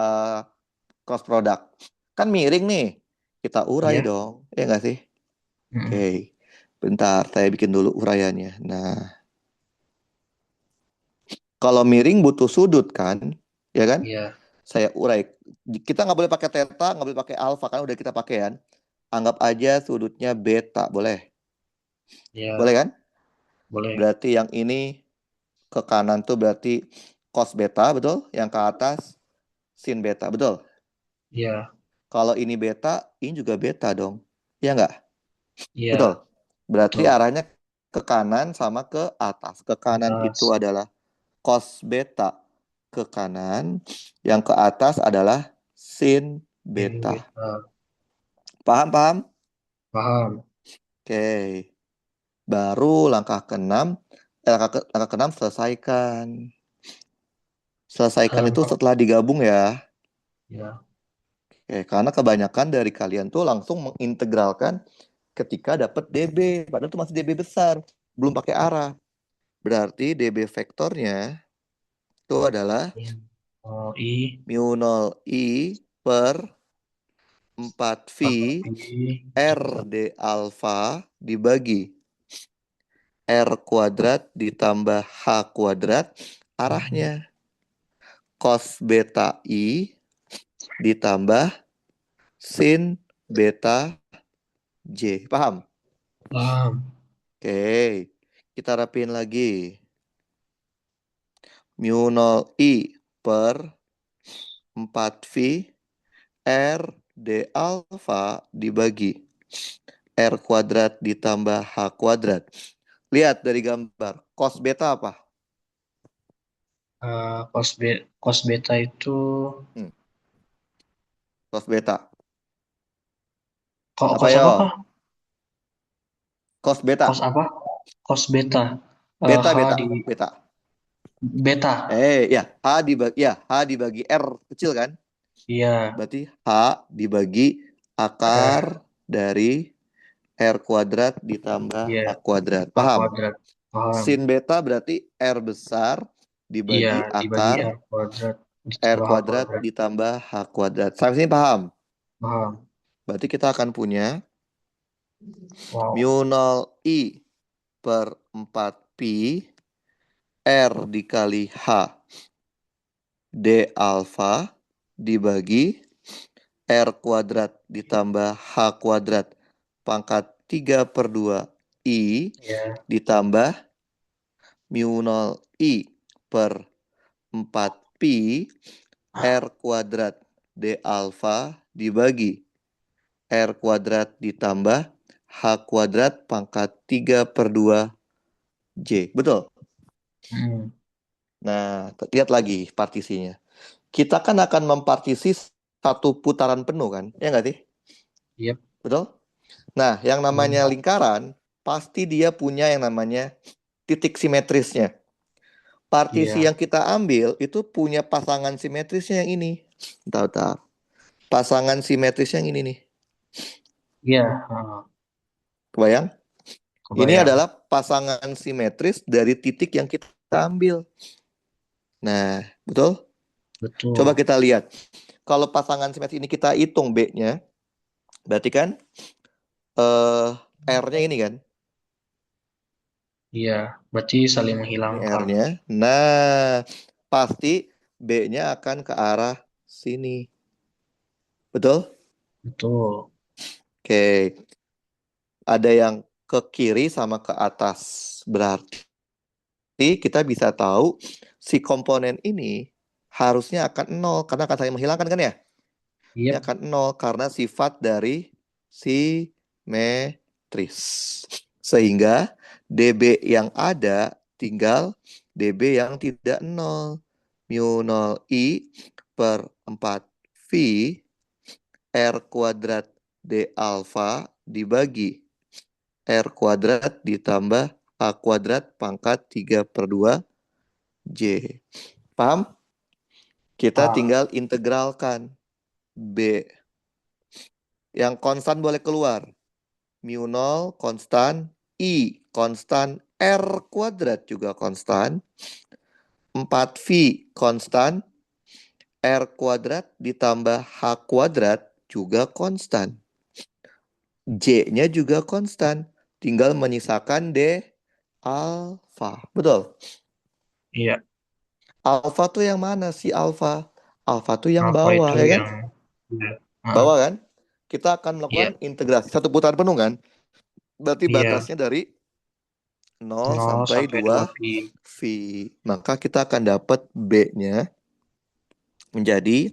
cross product. Kan miring nih. Kita urai Iya. dong. Ya nggak sih? Mm-mm. Oke. Bentar, saya bikin dulu uraiannya. Nah, kalau miring butuh sudut kan? Ya kan? Iya, Saya urai. Kita nggak boleh pakai theta, nggak boleh pakai alfa kan udah kita pakai kan. Anggap aja sudutnya beta, boleh? Boleh iya, kan? boleh. Berarti yang ini ke kanan tuh berarti cos beta, betul? Yang ke atas sin beta, betul? Iya, Kalau ini beta, ini juga beta dong. Ya nggak? iya, Betul. Berarti betul. arahnya ke kanan sama ke atas. Ke kanan itu Atas. adalah cos beta ke kanan, yang ke atas adalah sin Sin beta. beta. Paham, paham? Paham. Oke. Baru langkah keenam selesaikan. Selesaikan itu Langkah. setelah digabung ya. Ya. Oke, karena kebanyakan dari kalian tuh langsung mengintegralkan ketika dapat DB. Padahal itu masih DB besar. Belum pakai arah. Berarti DB vektornya itu adalah Sin. Oh, I. mu 0 I per 4V Tapi. R D alfa dibagi R kuadrat ditambah H kuadrat arahnya. Cos beta I ditambah sin beta J. Paham? Paham. Oke, kita rapiin lagi. Mu 0 I per 4V R D alfa dibagi R kuadrat ditambah H kuadrat. Lihat dari gambar. Cos beta apa? Cos beta itu. Hmm, cos beta. Kok Apa cos apa, Pak? yo? Cos Cos beta. apa? Cos beta. Beta, H di beta, beta. beta. Ya, H dibagi R kecil kan? Iya. Berarti H dibagi akar R. dari R kuadrat ditambah Iya. H kuadrat. A Paham? kuadrat. Paham. Sin beta berarti R besar Iya. dibagi Dibagi akar R kuadrat. R Ditambah H kuadrat kuadrat. ditambah H kuadrat. Sampai sini paham? Paham. Berarti kita akan punya mu Wow. 0 I per 4pi R dikali H D alfa dibagi R kuadrat ditambah H kuadrat pangkat 3/2 I Ya. ditambah mu 0 I per 4pi R kuadrat D alfa dibagi R kuadrat ditambah H kuadrat pangkat 3/2 J. Betul? Hmm. Nah, lihat lagi partisinya. Kita kan akan mempartisi satu putaran penuh kan? Ya nggak sih? Yep. Betul? Nah, yang namanya Hmm. lingkaran, pasti dia punya yang namanya titik simetrisnya. Partisi Iya. yang kita ambil itu punya pasangan simetrisnya yang ini. Bentar. Pasangan simetrisnya yang ini nih. Iya. Ah, Kebayang? Ini kebayang. adalah pasangan simetris dari titik yang kita ambil. Nah, betul? Coba Betul. kita lihat. Kalau pasangan simetris ini kita hitung B-nya, berarti kan eh R-nya ini kan? Iya. Berarti saling Ini menghilangkan. R-nya. Nah, pasti B-nya akan ke arah sini. Betul? Betul. Oke. Ada yang ke kiri sama ke atas. Berarti kita bisa tahu si komponen ini harusnya akan nol karena akan saling menghilangkan kan ya? Ini Yep. akan nol karena sifat dari simetris. Sehingga DB yang ada tinggal DB yang tidak nol. Mu 0 I per 4V R kuadrat D alfa dibagi R kuadrat ditambah A kuadrat pangkat 3/2 J. Paham? Kita Ah. tinggal integralkan B. Yang konstan boleh keluar. Mu 0 konstan, I konstan, R kuadrat juga konstan. 4V konstan, R kuadrat ditambah H kuadrat juga konstan. J-nya juga konstan. Tinggal menyisakan D alfa. Betul. Iya. Alfa tuh yang mana sih alfa? Alfa tuh yang Alpha bawah, itu ya kan? yang iya. Heeh. Bawah kan? Kita akan Iya. melakukan integrasi. Satu putaran penuh kan? Berarti Iya. batasnya dari 0 Nol sampai sampai 2 2 pi. V. Maka kita akan dapat B-nya menjadi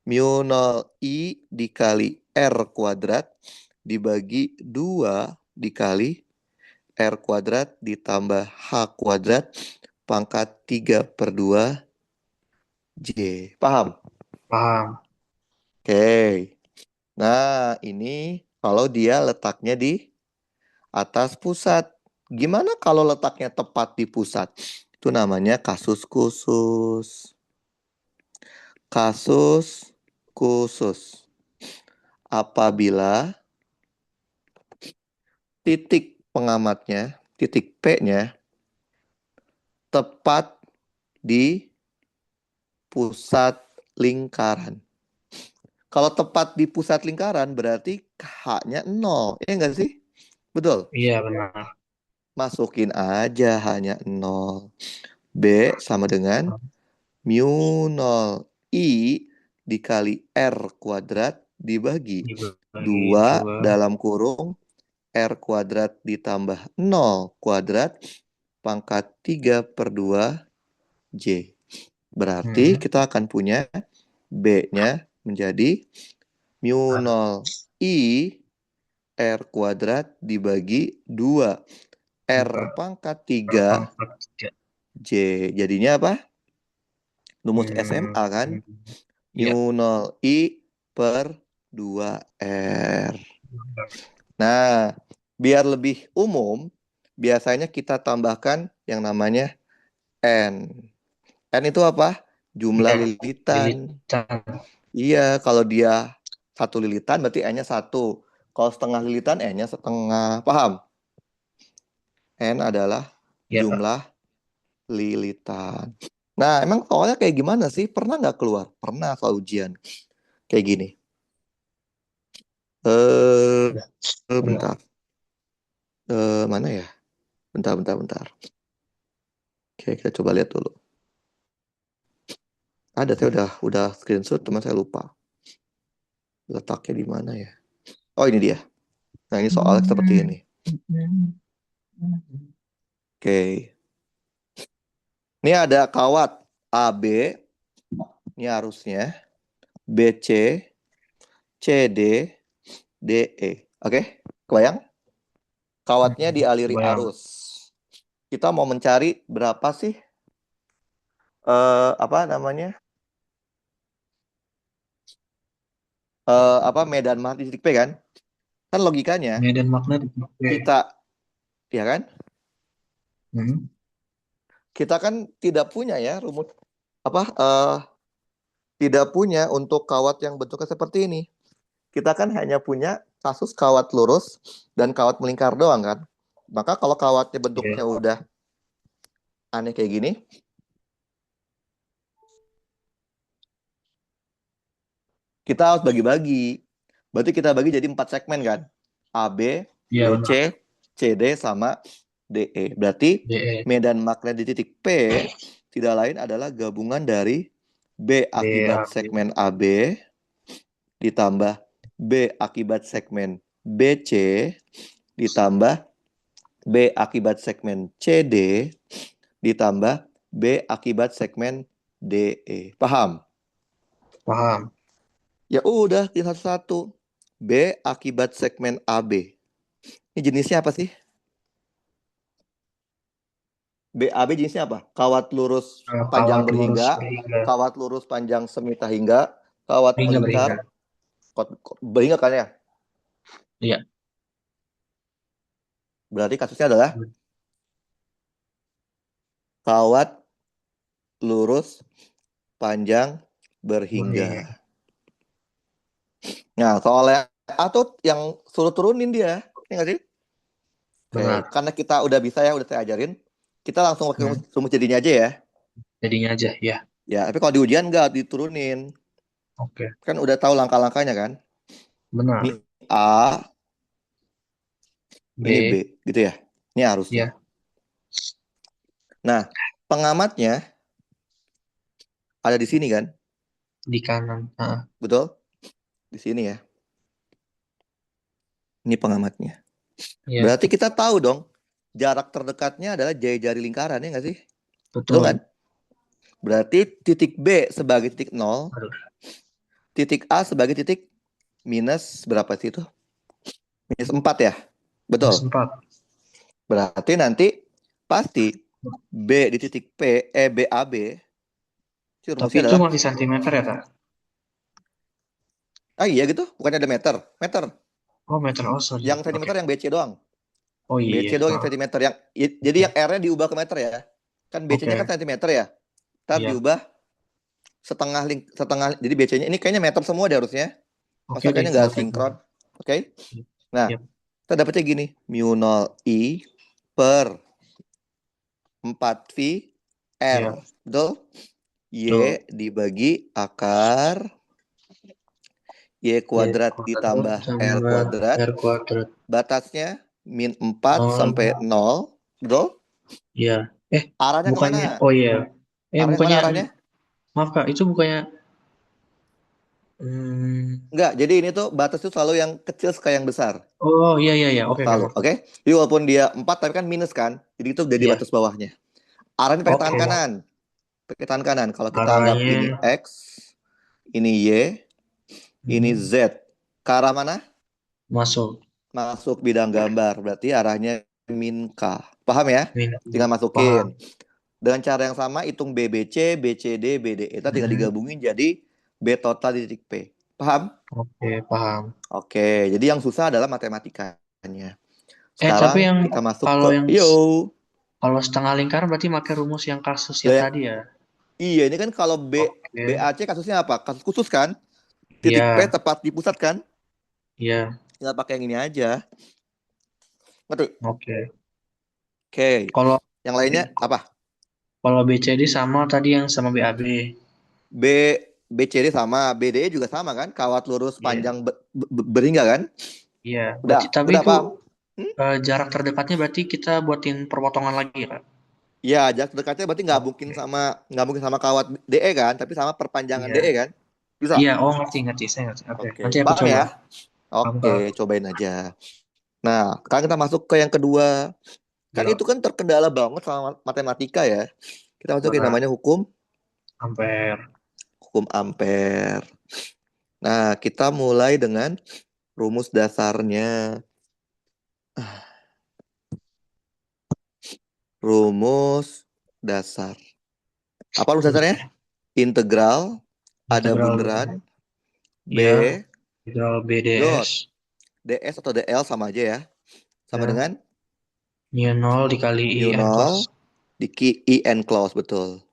mu 0 I dikali R kuadrat dibagi 2 dikali R kuadrat ditambah H kuadrat pangkat 3/2 J. Paham? Paham. Oke. Nah, ini kalau dia letaknya di atas pusat. Gimana kalau letaknya tepat di pusat? Itu namanya kasus khusus. Kasus khusus. Apabila titik pengamatnya, titik P-nya tepat di pusat lingkaran. Kalau tepat di pusat lingkaran berarti H-nya 0. Ya enggak sih? Betul. Iya, benar. Masukin aja hanya 0. B sama dengan mu 0 I dikali R kuadrat dibagi Dibagi 2 2. dalam kurung R kuadrat ditambah 0 kuadrat pangkat 3/2 J. Berarti Hmm. kita akan punya B-nya menjadi mu R. 0 I R kuadrat dibagi 2 R 2 pangkat 3 pangkat 3. J. Jadinya apa? Rumus Hmm. SMA kan? Iya. Mu 0 I per 2 R. Nah, biar lebih umum, biasanya kita tambahkan yang namanya N. N itu apa? Jumlah Iya. lilitan. Lilitan. Iya, kalau dia satu lilitan berarti N-nya satu. Kalau setengah lilitan N-nya setengah. Paham? N adalah Iya, Pak. jumlah lilitan. Nah, emang soalnya kayak gimana sih? Pernah nggak keluar? Pernah soal ujian. Kayak gini. Eh, Udah. Udah. bentar. Mana ya? Bentar, bentar, bentar. Oke, kita coba lihat dulu. Ada, saya udah screenshot, cuma saya lupa. Letaknya di mana ya? Oh, ini dia. Nah, ini soalnya seperti ini. Oke. Ini ada kawat AB. Ini arusnya. BC, CD, DE. Oke? Kebayang? Kawatnya dialiri Bayang. arus. Kita mau mencari berapa sih apa namanya? Apa medan magnet titik P kan? Kan logikanya Medan magnetik. Oke. kita ya kan? Hmm. Kita kan tidak punya ya rumus apa tidak punya untuk kawat yang bentuknya seperti ini. Kita kan hanya punya kasus kawat lurus dan kawat melingkar doang kan. Maka kalau kawatnya bentuknya Iya. udah aneh kayak gini, kita harus bagi-bagi. Berarti kita bagi jadi 4 segmen kan. AB, Iya, benar. BC, CD, sama DE. Berarti DE. medan magnet di titik P tidak lain adalah gabungan dari B akibat DAB. segmen AB ditambah B akibat segmen BC ditambah B akibat segmen CD ditambah B akibat segmen DE. Paham? Paham. Ya udah, tinggal satu-satu. B akibat segmen AB. Ini jenisnya apa sih? BAB jenisnya apa? Kawat lurus panjang Kawat lurus berhingga, berhingga. kawat lurus panjang semita hingga, kawat Berhingga, berhingga. melingkar, berhingga kan ya? Iya. Berarti kasusnya adalah kawat lurus panjang Berhingga. berhingga. Nah, soalnya atau yang suruh turunin dia, ya nggak sih? Oke, Benar. karena kita udah bisa ya, udah saya ajarin, kita langsung pakai Hmm. rumus jadinya aja ya. Jadinya aja, ya. Ya, tapi kalau di ujian nggak diturunin. Oke. Kan udah tahu langkah-langkahnya kan? Ini Benar. A, ini B, B. gitu ya. Ini harusnya. Ya, Nah, pengamatnya ada di sini kan? di kanan. Betul? Di sini ya. Ini pengamatnya. Ya, Berarti kita tahu dong, jarak terdekatnya adalah jari lingkaran, ya nggak sih? Betul kan? betul. Berarti titik B sebagai titik 0, Aduh, titik A sebagai titik minus berapa sih itu? Minus 4 ya? minus Betul. 4. Berarti nanti pasti B di titik P, BAB, itu Tapi rumusnya itu adalah, masih sentimeter ya, Kak? ah iya gitu, bukannya ada meter. Meter. Oh, meter. Oh, sorry. Yang Oke. centimeter yang BC doang. Oh BC iya. doang yang centimeter. Jadi yang R-nya diubah ke meter ya. Kan BC-nya kan Oke. centimeter ya. Ntar Iya. diubah setengah, jadi BC-nya ini kayaknya meter semua deh harusnya. Oke Masa deh, kayaknya nggak boleh. sinkron. Oke. Nah, Iya. kita dapetnya gini. Mu 0 I per 4V R. Iya. Betul? Betul. Y dibagi akar Y Y kuadrat kuadrat ditambah R tambah kuadrat. R kuadrat. Batasnya min 4 Nol. sampai 0. Betul? Iya. Eh, Arahnya bukannya. kemana? Oh iya. Arahnya kemana Bukannya. arahnya? Maaf, Kak. Itu bukannya. Hmm, Enggak, jadi ini tuh batas itu selalu yang kecil sekali yang besar. oh iya, iya, iya. Oke, Kak. Selalu, Maaf. oke? Jadi walaupun dia 4 tapi kan minus kan. Jadi itu udah di Iya. batas bawahnya. Arahnya pakai tangan Oke. kanan. Pakai tangan kanan. Kalau kita anggap Arahnya ini X, ini Y, ini mm, Z. Ke arah mana? masuk. Masuk bidang gambar. Berarti arahnya min K. Paham ya? Tinggal Paham. masukin. Dengan cara yang sama, hitung BBC, BCD, BDE. Kita tinggal Mm, digabungin jadi B total di titik P. Paham? oke, paham. Oke, jadi yang susah adalah matematikanya. Tapi Sekarang yang kita masuk kalau ke yang yo. kalau setengah lingkaran berarti pakai rumus yang kasus Lah yang ya, tadi ya. iya ini kan kalau Oke. BAC kasusnya apa? Kasus khusus kan? Titik P Iya, tepat di pusat kan? iya. Tinggal pakai yang ini aja. Ngerti? Oke. Oke. Kalau Yang lainnya apa? kalau BCD sama tadi yang sama BAB. B BCD sama, BDE juga sama kan? Kawat lurus Iya. panjang berhingga kan? Iya, berarti Udah, tapi udah itu paham? Hmm? jarak terdekatnya berarti kita buatin perpotongan lagi ya, Kak? Ya, jarak dekatnya berarti Oke. nggak mungkin sama kawat DE kan, tapi sama perpanjangan Iya. DE kan? Bisa. Iya, oh ngerti ngerti, saya ngerti. Oke, Oke, nanti aku paham coba. ya? Paham, Oke, Kak. cobain aja. Nah, sekarang kita masuk ke yang kedua. Kan itu Ya, kan terkendala banget sama matematika ya. Kita masuk ke benar. namanya Ampere. hukum ampere. Nah, kita mulai dengan rumus dasarnya. Rumus dasar. Apa rumus dasarnya? Oke. Integral, ada Integral, bunderan, B, ya, integral dot, BDS, DS atau DL sama aja ya. Sama ya, dengan mu nol dikali mu IN cos. 0 di IN close, betul.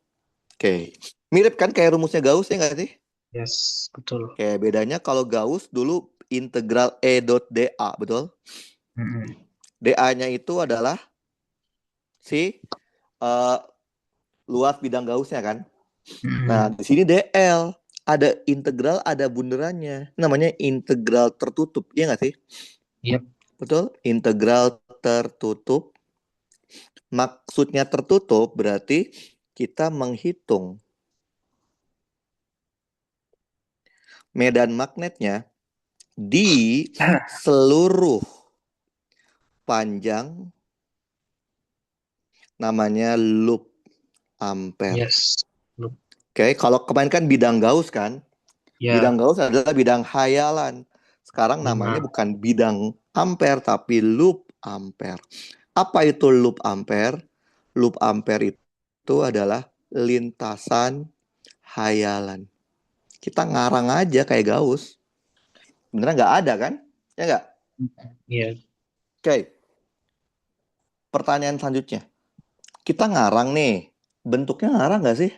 Oke. Mirip kan kayak rumusnya Gauss ya nggak sih? Yes, betul. Oke, bedanya kalau Gauss dulu integral E dot dA, betul? Mm-mm. dA-nya itu adalah si eh, luas bidang Gaussnya kan. Nah, Mm-mm. di sini DL ada integral, ada bunderannya. Namanya integral tertutup, iya nggak sih? Yep. Betul? Integral tertutup. Maksudnya tertutup berarti kita menghitung medan magnetnya di seluruh panjang namanya loop ampere. Yes. Loop. Oke, kalau kemarin kan bidang Gauss kan? Bidang Ya, Gauss adalah bidang hayalan. Sekarang namanya benar. bukan bidang ampere tapi loop ampere. Apa itu loop ampere? Loop ampere itu adalah lintasan hayalan. Kita ngarang aja kayak Gauss. Beneran nggak ada kan? Ya nggak? Iya. Oke, pertanyaan selanjutnya. Kita ngarang nih. Bentuknya ngarang nggak sih?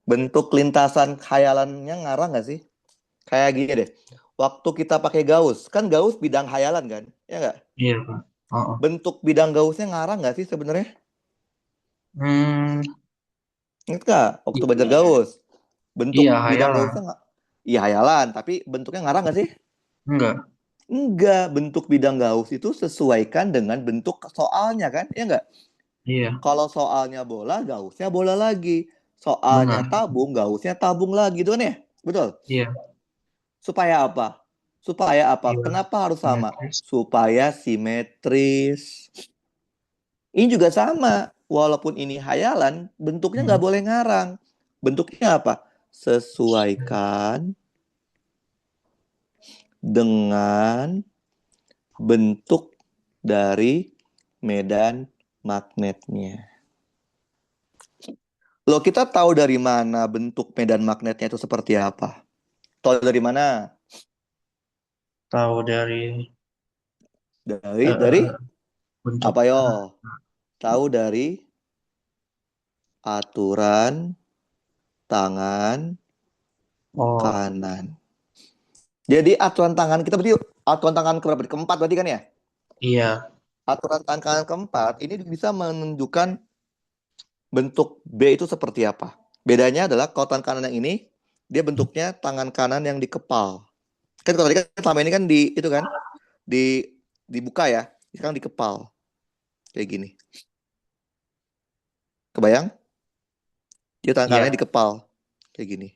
Bentuk lintasan khayalannya ngarang nggak sih? Kayak gini deh. Waktu kita pakai Gauss, kan Gauss bidang hayalan kan? Ya nggak? Iya, Pak. Oh. Bentuk bidang Gaussnya ngarang nggak sih sebenarnya? Hmm, Ingat nggak? Waktu belajar iya, Gauss. Bentuk iya, bidang hayalan. Gaussnya nggak? Iya hayalan, tapi bentuknya ngarang nggak sih? Enggak. Enggak, bentuk bidang Gauss itu sesuaikan dengan bentuk soalnya kan? Ya enggak? Iya, Kalau soalnya bola, Gaussnya bola lagi. Soalnya benar. tabung, Gaussnya tabung lagi, gitu kan ya? Betul. Iya, Supaya apa? Supaya apa? iya. Kenapa harus sama? Simetris. Supaya simetris. Ini juga sama. Walaupun ini hayalan, bentuknya nggak Hmm. boleh ngarang. Bentuknya apa? Sesuaikan dengan bentuk dari medan magnetnya. Loh, kita tahu dari mana bentuk medan magnetnya itu seperti apa? Tahu dari mana? Tahu dari Dari bentuk. apa yo? Tahu dari aturan tangan Oh, kanan. Jadi aturan tangan kita berarti aturan tangan keberapa? Keempat berarti kan ya? iya. Aturan tangan kanan keempat ini bisa menunjukkan bentuk B itu seperti apa. Bedanya adalah kalau tangan kanan yang ini dia bentuknya tangan kanan yang dikepal. Kan kalau tadi kan selama ini kan di itu kan di dibuka ya, sekarang dikepal kayak gini. Kebayang? Dia tangan kanannya Iya. dikepal kayak gini.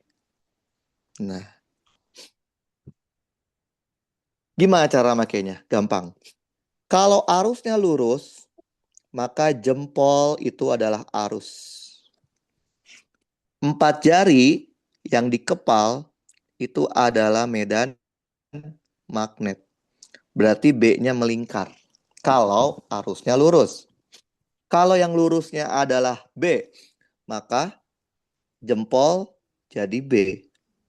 Nah, gimana cara makainya? Gampang. Kalau arusnya lurus, maka jempol itu adalah arus. 4 jari yang dikepal itu adalah medan magnet. Berarti B-nya melingkar. Kalau arusnya lurus. Kalau yang lurusnya adalah B, maka jempol jadi B.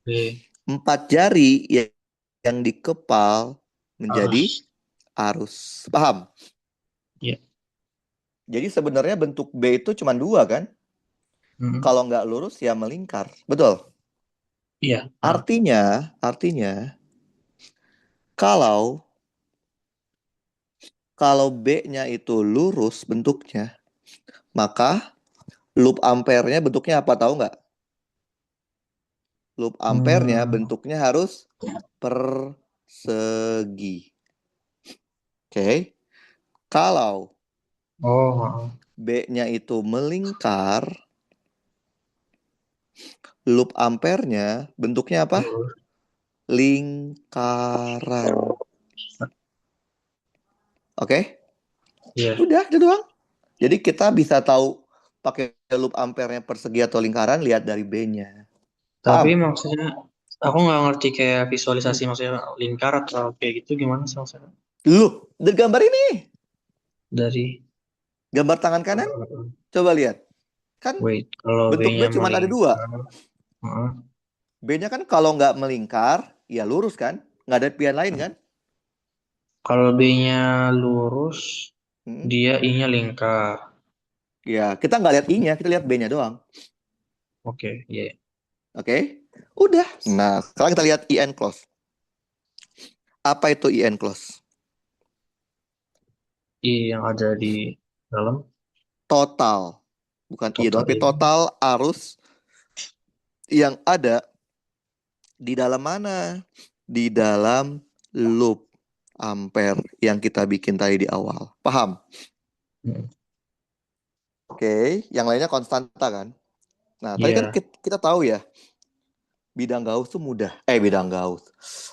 B. 4 jari yang dikepal menjadi Arus. arus. Paham? Iya. Jadi sebenarnya bentuk B itu cuma 2 kan? Hmm. Kalau nggak lurus ya melingkar. Betul? Iya. Artinya kalau kalau B-nya itu lurus bentuknya, maka loop ampernya bentuknya apa tahu nggak? Loop ampernya Hmm. bentuknya harus persegi. Oke. Kalau Oh, B-nya itu melingkar, loop ampernya bentuknya apa? lurus. Lingkaran. Oke? Iya. Udah, itu doang. Jadi kita bisa tahu pakai loop ampernya persegi atau lingkaran lihat dari B-nya. Tapi Paham? maksudnya aku nggak ngerti kayak visualisasi maksudnya lingkar atau kayak gitu gimana sih maksudnya? Loh, dari gambar ini, Dari gambar tangan kanan, coba lihat. Kan wait, kalau bentuk B-nya B cuma ada 2. melingkar, heeh. B-nya kan kalau nggak melingkar, ya lurus kan? Nggak ada pilihan lain kan? Kalau B-nya lurus, Hmm. dia I-nya lingkar. Ya, kita nggak lihat I-nya, kita lihat B-nya doang. Oke, iya. Oke? Udah. Nah, sekarang kita lihat IN close. Apa itu IN close? I yang ada di dalam Total. Bukan I doang, total tapi I. total arus yang ada di dalam mana? Di dalam loop ampere yang kita bikin tadi di awal. Paham? Hmm. Oke, yang lainnya konstanta kan? Nah, tadi kan Iya. kita tahu ya, bidang Gauss tuh mudah. Bidang Gauss.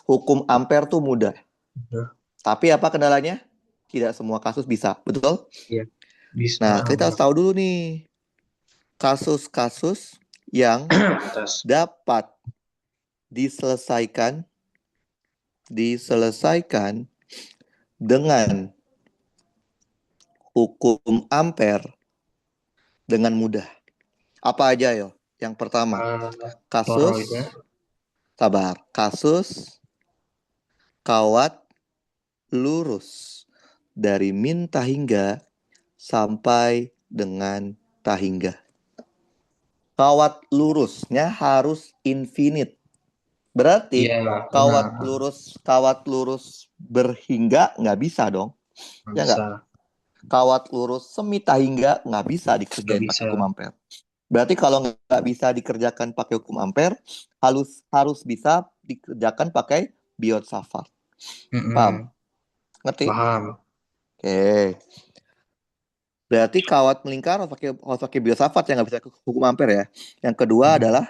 Hukum ampere tuh mudah. Udah. Tapi apa kendalanya? Tidak semua kasus bisa, betul? Iya. Bisa. Nah, kita harus tahu dulu nih, kasus-kasus yang Tes. dapat diselesaikan diselesaikan dengan hukum ampere dengan mudah. Apa aja yo? Yang pertama, Toroidnya. kasus sabar, kasus kawat lurus dari min tahingga sampai dengan tahingga. Kawat lurusnya harus infinite. Iya, Berarti benar. kawat lurus berhingga nggak bisa dong. Nggak Ya nggak? bisa. Kawat lurus tahingga nggak bisa Nggak dikerjain pakai bisa. hukum ampere. Berarti kalau nggak bisa dikerjakan pakai hukum ampere, harus harus bisa dikerjakan pakai Biot-Savart. Paham? Mm-mm. Ngerti? Paham. Oke. Berarti kawat melingkar harus pakai filsafat ya, nggak bisa hukum ampere ya. Yang kedua Mm. adalah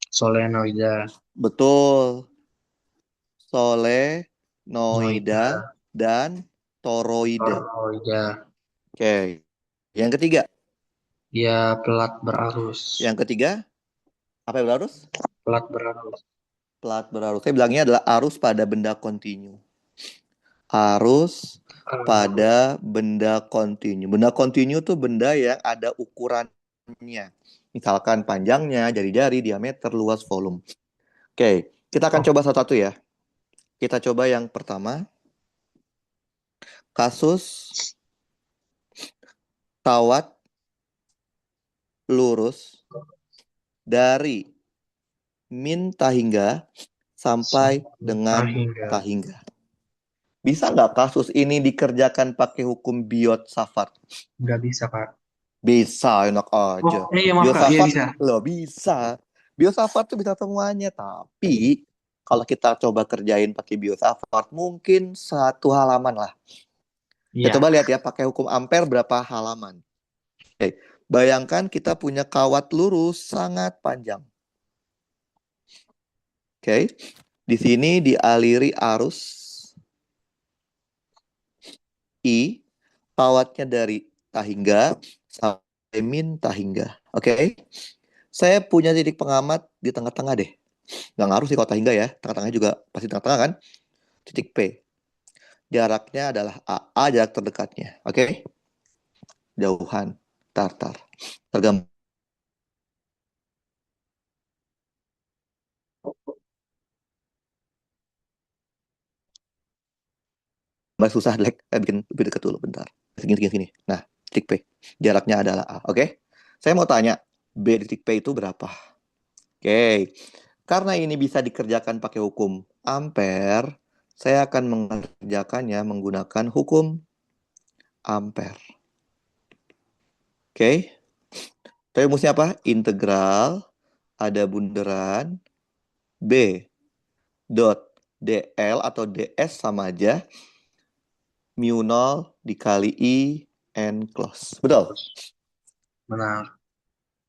Solenoida. betul solenoida Noida. dan toroida. Toroida. Oke. Yang ketiga, Dia pelat berarus. yang ketiga apa yang berarus? Pelat berarus. Pelat berarus. Saya bilangnya adalah arus pada benda kontinu. Arus Arus. pada benda kontinu. Benda kontinu tuh benda yang ada ukurannya. Misalkan panjangnya, jari-jari, diameter, luas, volume. Oke, kita akan Oh, coba satu-satu ya. Kita coba yang pertama. Kasus kawat lurus dari min tahingga sampai dengan hingga. tahingga. Bisa nggak kasus ini dikerjakan pakai hukum Biot-Savart? Nggak bisa, Kak. Bisa, enak Oh, aja. iya maaf, Kak. Iya Biosafat bisa. loh bisa. Biosafat tuh bisa semuanya, tapi kalau kita coba kerjain pakai Biosafat mungkin satu halaman lah. Ya Iya. coba lihat ya pakai hukum ampere berapa halaman. Oke, bayangkan kita punya kawat lurus sangat panjang. Oke. Di sini dialiri arus I, kawatnya dari tahingga sampai min tahingga. Oke. Saya punya titik pengamat di tengah-tengah deh. Nggak ngaruh sih kalau tahingga ya. Tengah-tengahnya juga pasti tengah-tengah kan. Titik P. Jaraknya adalah A. A jarak terdekatnya. Oke. Jauhan. Tar. Tergambar susah. Bikin lebih dekat dulu bentar. Segini. Nah, titik P. Jaraknya adalah A. Oke. Saya mau tanya. B titik P itu berapa? Oke. Karena ini bisa dikerjakan pakai hukum ampere, saya akan mengerjakannya menggunakan hukum ampere. Oke. Tapi rumusnya apa? Integral, ada bunderan, B dot DL atau DS sama aja, mu 0 dikali I N close. Betul? Benar.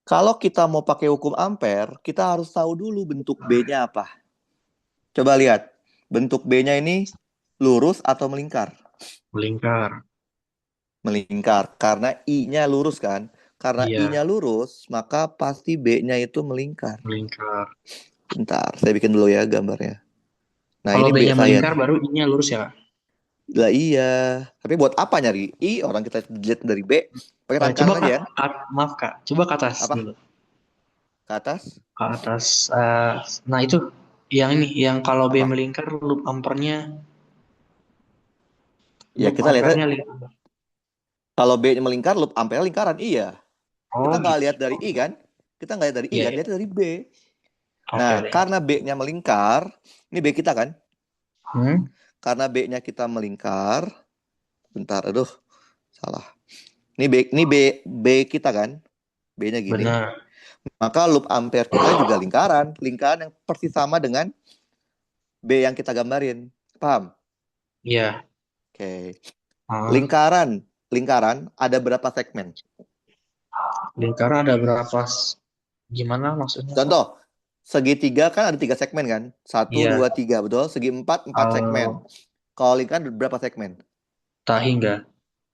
Kalau kita mau pakai hukum ampere, kita harus tahu dulu bentuk B-nya apa. Coba lihat. Bentuk B-nya ini lurus atau melingkar? Melingkar. Melingkar. Karena I-nya lurus kan? Karena Iya. I-nya lurus, maka pasti B-nya itu melingkar. Melingkar. Bentar, saya bikin dulu ya gambarnya. Nah, Kalau ini B B-nya saya melingkar, nih. baru I-nya lurus ya, Kak? Lah iya. Tapi buat apa nyari I? Orang kita dilihat dari B. Pakai tangan Coba kanan aja Kak, ya. maaf Kak. Coba ke atas Apa? dulu. Ke atas? Ke atas. Nah itu yang ini, yang kalau B Apa? melingkar, Ya loop kita lihat ampernya lingkar. kalau B melingkar, loop ampere lingkaran. Iya. Oh Kita nggak gitu. lihat dari I kan? Kita nggak lihat dari I Iya, kan? iya. Lihat dari B. Oke Nah, deh. karena B-nya melingkar, ini B kita kan? Hmm? Karena B-nya kita melingkar, bentar, aduh, salah. Ini B kita kan? B-nya gini. Benar. Maka loop ampere kita juga lingkaran. Lingkaran yang persis sama dengan B yang kita gambarin. Paham? Iya. Oke. Ah, Lingkaran ada berapa segmen? lingkar ada berapa? Gimana maksudnya, Kak? Contoh, segitiga kan ada 3 segmen kan? Satu, Iya. dua, tiga, betul? Segi empat segmen. Kalau Kalau lingkaran ada berapa segmen? Tahingga.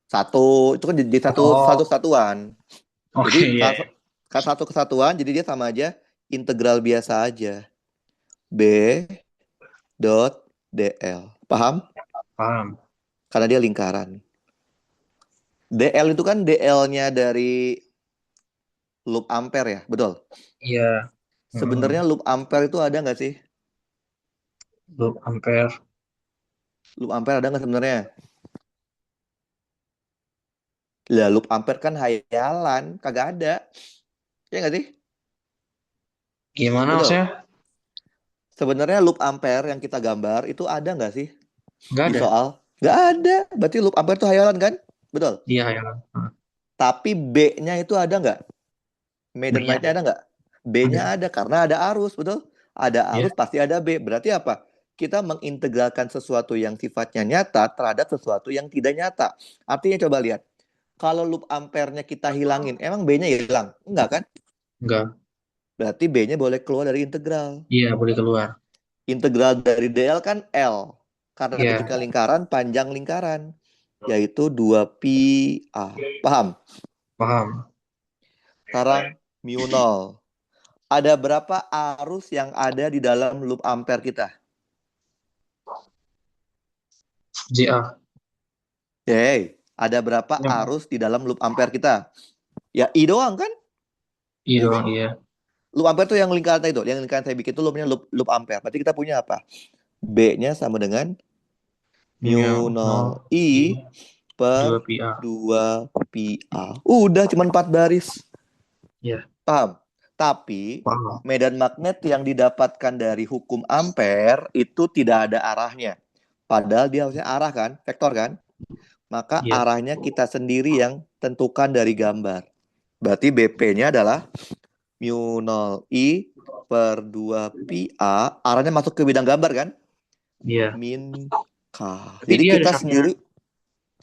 Satu, itu kan jadi satu Oh, kesatuan. oke Jadi iya, iya. kan satu kesatuan, jadi dia sama aja integral biasa aja. B dot DL. Paham? Paham. Karena dia lingkaran. DL itu kan DL-nya dari loop ampere ya, betul? Iya. Sebenarnya Mm-mm. loop ampere itu ada nggak sih? Loop ampere. Loop ampere ada nggak sebenarnya? Lah, loop ampere kan hayalan, kagak ada. Ya nggak sih? Gimana Betul. maksudnya? Sebenarnya loop ampere yang kita gambar itu ada nggak sih Nggak di ada. soal? Nggak ada. Berarti loop ampere itu hayalan kan? Betul. Iya, ya. Tapi B-nya itu ada nggak? B-nya Medan-nya ada. ada nggak? B-nya Ada. ada karena ada arus, betul? Ada Iya. arus pasti ada B. Berarti apa? kita mengintegralkan sesuatu yang sifatnya nyata terhadap sesuatu yang tidak nyata. Artinya coba lihat, kalau loop ampernya kita hilangin, emang B-nya hilang? Enggak kan? Enggak. Berarti B-nya boleh keluar dari integral. Iya, boleh keluar. Integral dari DL kan L. Karena Iya, bentuknya lingkaran, panjang lingkaran. Yaitu 2pi A. Paham? paham. Sekarang mu 0. Ada berapa arus yang ada di dalam loop ampere kita? JA. Hey, ada berapa Ya, arus di dalam loop ampere kita? Ya I doang kan? iya Ya doang, kan? iya. Loop ampere tuh yang lingkaran tadi itu. Yang lingkaran saya bikin itu loopnya loop ampere. Berarti kita punya apa? B-nya sama dengan Mu yang mu 0, 0 I, I per 2 PA. 2 pi A. Udah cuma 4 baris. Iya, Paham? Tapi paham. medan magnet yang didapatkan dari hukum ampere itu tidak ada arahnya. Padahal dia harusnya arah kan, vektor kan? Maka Iya, arahnya kita sendiri yang tentukan dari gambar. Berarti BP-nya adalah mu 0 I per 2 pi A. Arahnya masuk ke bidang gambar kan? iya. Min K. Tapi Jadi dia ada kita saatnya, sendiri,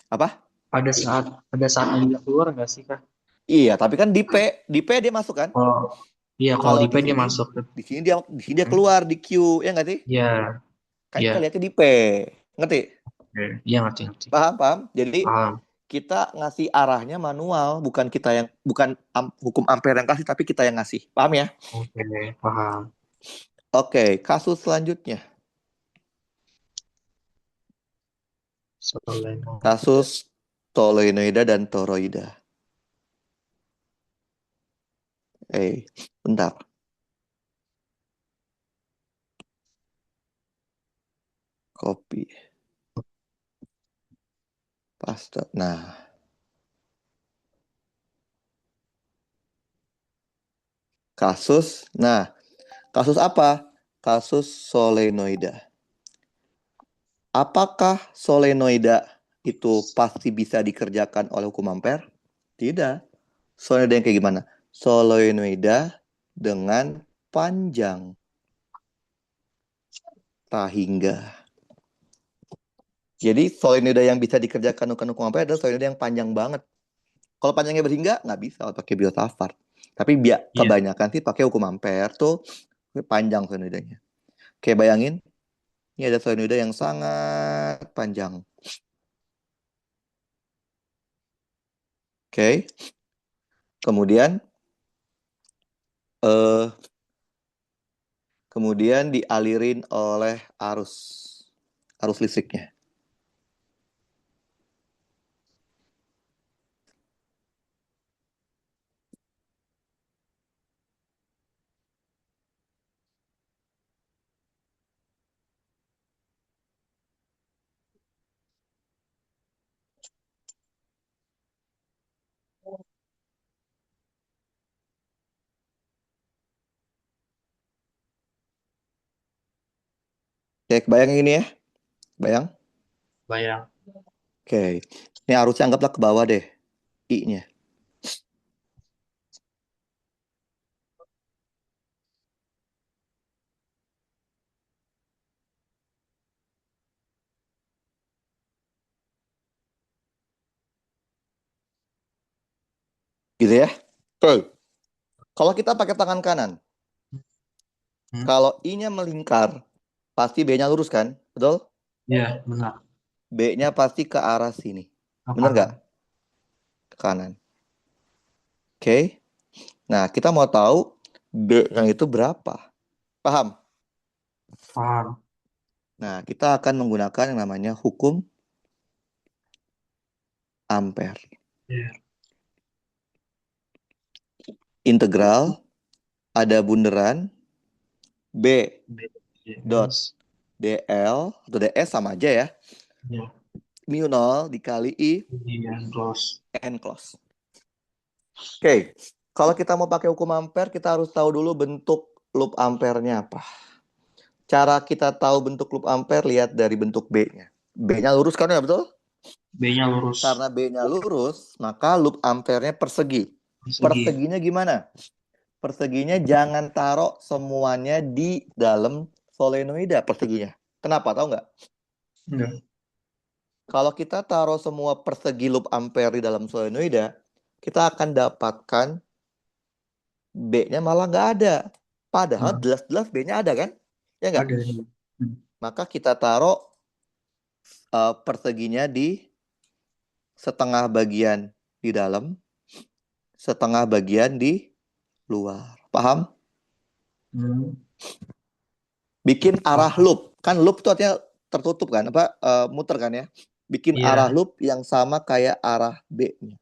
apa? ada saat, ada saatnya dia keluar nggak sih, Kak? Iya, tapi kan di P dia masuk kan? Oh, iya, kalau Kalau di P dia masuk. di sini dia Hmm? keluar di Q, ya nggak sih? Iya, Kan kita iya. lihatnya di P. Ngerti? Oke. Iya, ngerti, ngerti. Paham, paham? Jadi Paham. kita ngasih arahnya manual, bukan hukum ampere yang kasih, tapi kita yang ngasih. Paham ya? Oke, paham. Oke, kasus selanjutnya. Solenoid. Kasus solenoida dan toroida. Bentar. Copy, paste. Kasus apa? Kasus solenoida. Apakah solenoida itu pasti bisa dikerjakan oleh hukum ampere? Tidak. Solenoida yang kayak gimana? Solenoida dengan panjang tahingga. Jadi solenoida yang bisa dikerjakan hukum ampere adalah solenoida yang panjang banget. Kalau panjangnya berhingga, nggak bisa pakai biosafar. Tapi Iya, kebanyakan sih pakai hukum ampere tuh panjang solenoidanya. Kayak bayangin, ini ada solenoida yang sangat panjang. Oke. Kemudian eh kemudian dialirin oleh arus listriknya. Oke, bayang ini ya. Bayang. bayang. Oke. Ini arusnya anggaplah ke bawah deh. I-nya. Gitu ya. Oke. Kalau kita pakai tangan kanan, Hmm? kalau I-nya melingkar, pasti B-nya lurus kan? Betul? Iya, benar. B-nya pasti ke arah sini. Bener nggak? Paham. Ke kanan. Oke. Nah, kita mau tahu B-nya itu berapa. Paham? Paham. Nah, kita akan menggunakan yang namanya hukum ampere. Iya. Integral, ada bunderan, B dot BDS. DL, atau DS sama aja ya. Iya. Mu 0 dikali I, Iya, close. N close. Oke, kalau kita mau pakai hukum ampere, kita harus tahu dulu bentuk loop ampernya apa. Cara kita tahu bentuk loop ampere, lihat dari bentuk B-nya. B-nya lurus kan ya, betul? B-nya lurus. Karena B-nya lurus, maka loop ampernya persegi. Persegi. Perseginya gimana? Perseginya jangan taruh semuanya di dalam solenoida perseginya. Kenapa? Tahu nggak? Enggak. Kalau kita taruh semua persegi loop ampere di dalam solenoida, kita akan dapatkan B-nya malah nggak ada. Padahal Hmm. jelas-jelas B-nya ada kan? Ya nggak? Ada ini. Hmm. Maka kita taruh perseginya di setengah bagian di dalam, setengah bagian di luar. Paham? Hmm. Bikin arah Paham. loop. Kan loop itu artinya tertutup kan? Apa muter kan ya? Bikin arah Iya. loop yang sama kayak arah B-nya.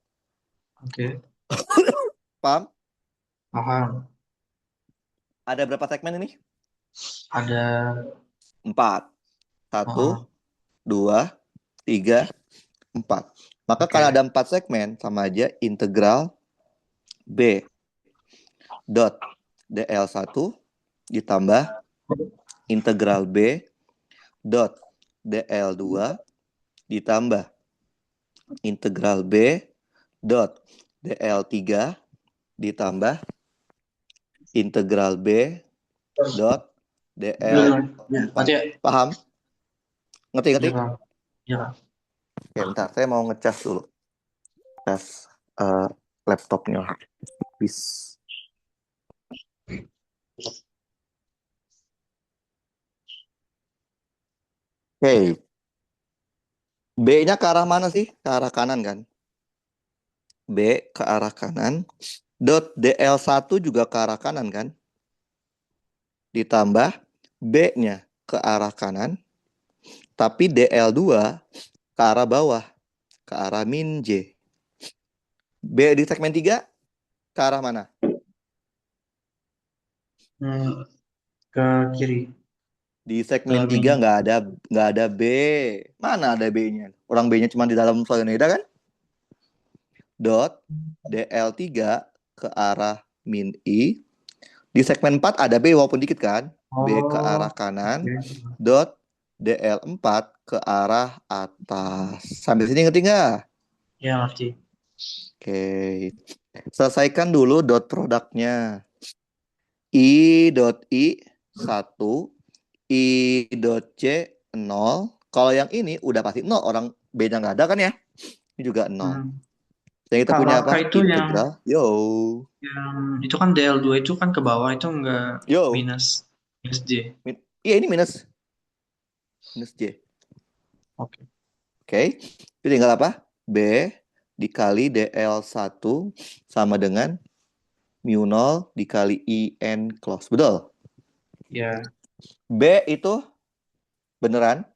Oke. Paham? Paham. Ada berapa segmen ini? Ada. 4. Oh, 1, 2, 3, 4. Maka karena oke. ada 4 segmen, sama aja integral B dot DL1 ditambah integral B dot DL2 ditambah integral B dot DL3 ditambah integral B dot Ya, DL4. nanti ya. Paham? Iya, Ngerti-ngerti? Kak. Iya, Kak. Oke, bentar. Saya mau ngecas dulu. Cas laptopnya. Bis. Oke. B-nya ke arah mana sih? Ke arah kanan kan? B ke arah kanan. Dot DL1 juga ke arah kanan kan? Ditambah B-nya ke arah kanan. Tapi DL2 ke arah bawah. Ke arah min J. B di segmen 3 ke arah mana? Hmm, ke kiri. Di Ke segmen 3 min. nggak ada B. Mana ada B-nya? Orang B-nya cuma di dalam solenoida kan? Dot DL3 ke arah min I. Di segmen 4 ada B walaupun dikit kan? B ke arah Oh, kanan. oke. Dot DL4 ke arah atas. Sampai sini ngerti nggak? Ya, ngerti. Oke. Selesaikan dulu dot produknya. I dot I 1. I dot C 0. Kalau yang ini udah pasti 0. Orang B-nya nggak ada kan ya? Ini juga 0. Hmm. Dan kita Kak, punya maka apa? itu Integral. Yo. yang itu kan DL2 itu kan ke bawah itu enggak Yo. minus minus J. Iya ini minus. Minus J. Oke. Oke. Itu tinggal apa? B dikali DL1 sama dengan mu 0 dikali IN close. Betul? Ya. B itu beneran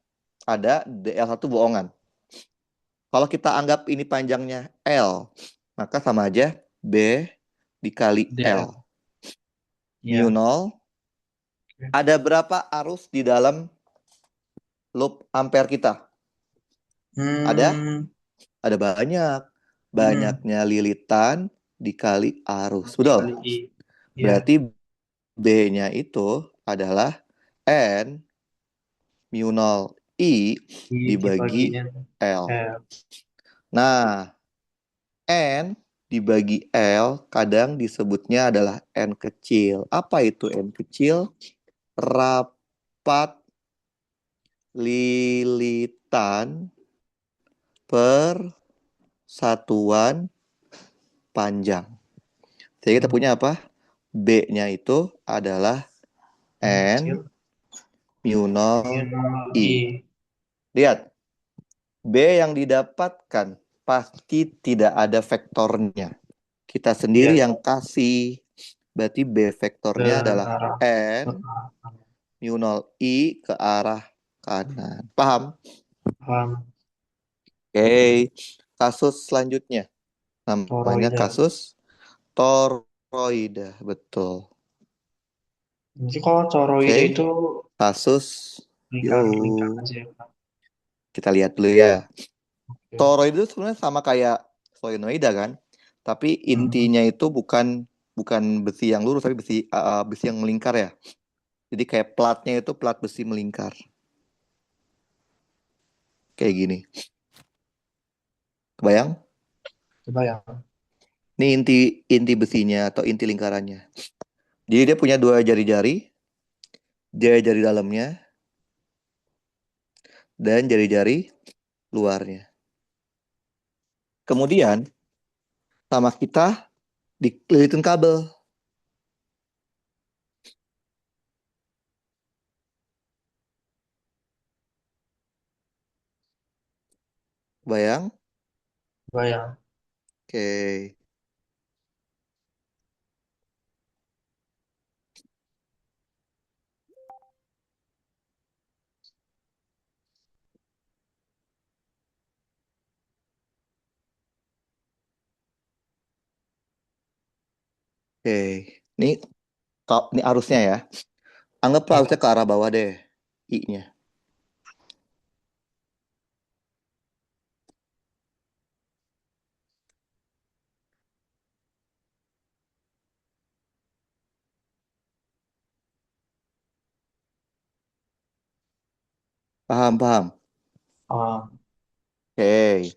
ada, DL1 bohongan. Kalau kita anggap ini panjangnya L, maka sama aja B dikali DL. L. Mu Ya. 0. Oke. Ada berapa arus di dalam loop ampere kita? Ada? Hmm. Ada banyak. Hmm. Banyaknya lilitan dikali arus. Betul? Dikali I. Ya. Berarti B-nya itu adalah N mu 0 I I dibagi dibagi N. L. L. Nah, N dibagi L kadang disebutnya adalah N kecil. Apa itu N kecil? Rapat lilitan per satuan panjang. Jadi kita Hmm. punya apa? B-nya itu adalah N N kecil. mu 0 N I. I. Lihat, B yang didapatkan pasti tidak ada vektornya. Kita sendiri Ya. yang kasih. Berarti B Ke vektornya adalah arah. Ke N arah kanan. mu 0 I ke arah kanan. Paham? Paham. Oke. Kasus selanjutnya. Namanya Toroida. kasus toroida. Betul. Jadi kalau toroida Oke. itu Kasus. Yo. lingkar aja ya, Kak. Kita lihat dulu ya. Oke. Toroid itu sebenarnya sama kayak solenoida kan, tapi Hmm. intinya itu bukan bukan besi yang lurus, tapi besi yang melingkar ya. Jadi kayak platnya itu plat besi melingkar, kayak gini. Kebayang? Coba ya. Ini inti inti besinya atau inti lingkarannya. Jadi dia punya dua jari-jari, jari-jari dalamnya, dan jari-jari luarnya. Kemudian sama kita dililitin kabel. Bayang? Bayang. Oke. Oke. Ini arusnya ya. Anggap Ya. arusnya ke arah bawah deh. I-nya. Paham, paham. Ah, Oke.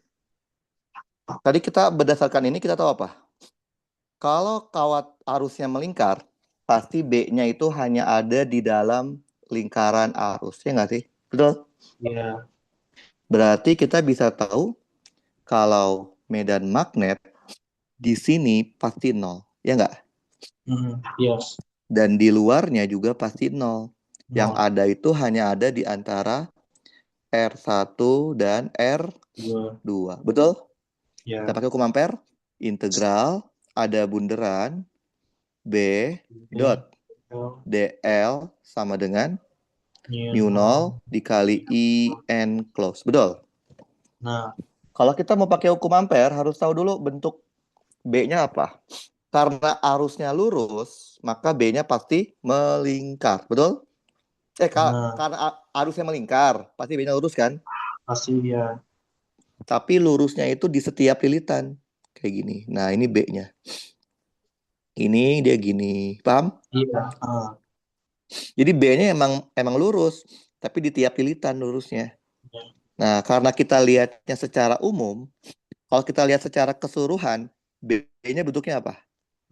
Tadi kita berdasarkan ini kita tahu apa? Kalau kawat arusnya melingkar, pasti B-nya itu hanya ada di dalam lingkaran arus. Ya nggak sih? Betul? ya. Berarti kita bisa tahu kalau medan magnet di sini pasti nol. Ya nggak? Yes. Dan di luarnya juga pasti nol. Yang No. ada itu hanya ada di antara R1 dan Dua. R2. Betul? Kita Ya. pakai hukum ampere. Integral ada bunderan B Oke. dot DL sama dengan New mu norm. 0 dikali IN close. Betul? Nah, Kalau kita mau pakai hukum ampere, harus tahu dulu bentuk B-nya apa. Karena arusnya lurus, maka B-nya pasti melingkar. Betul? benar. Karena arusnya melingkar, pasti B-nya lurus kan? Pasti ya. Tapi lurusnya itu di setiap lilitan. Kayak gini. Nah, ini B-nya. Ini dia gini. Paham? Iya. Jadi B-nya emang lurus, tapi di tiap lilitan lurusnya. Ya. Nah, karena kita lihatnya secara umum, kalau kita lihat secara keseluruhan, B-nya bentuknya apa?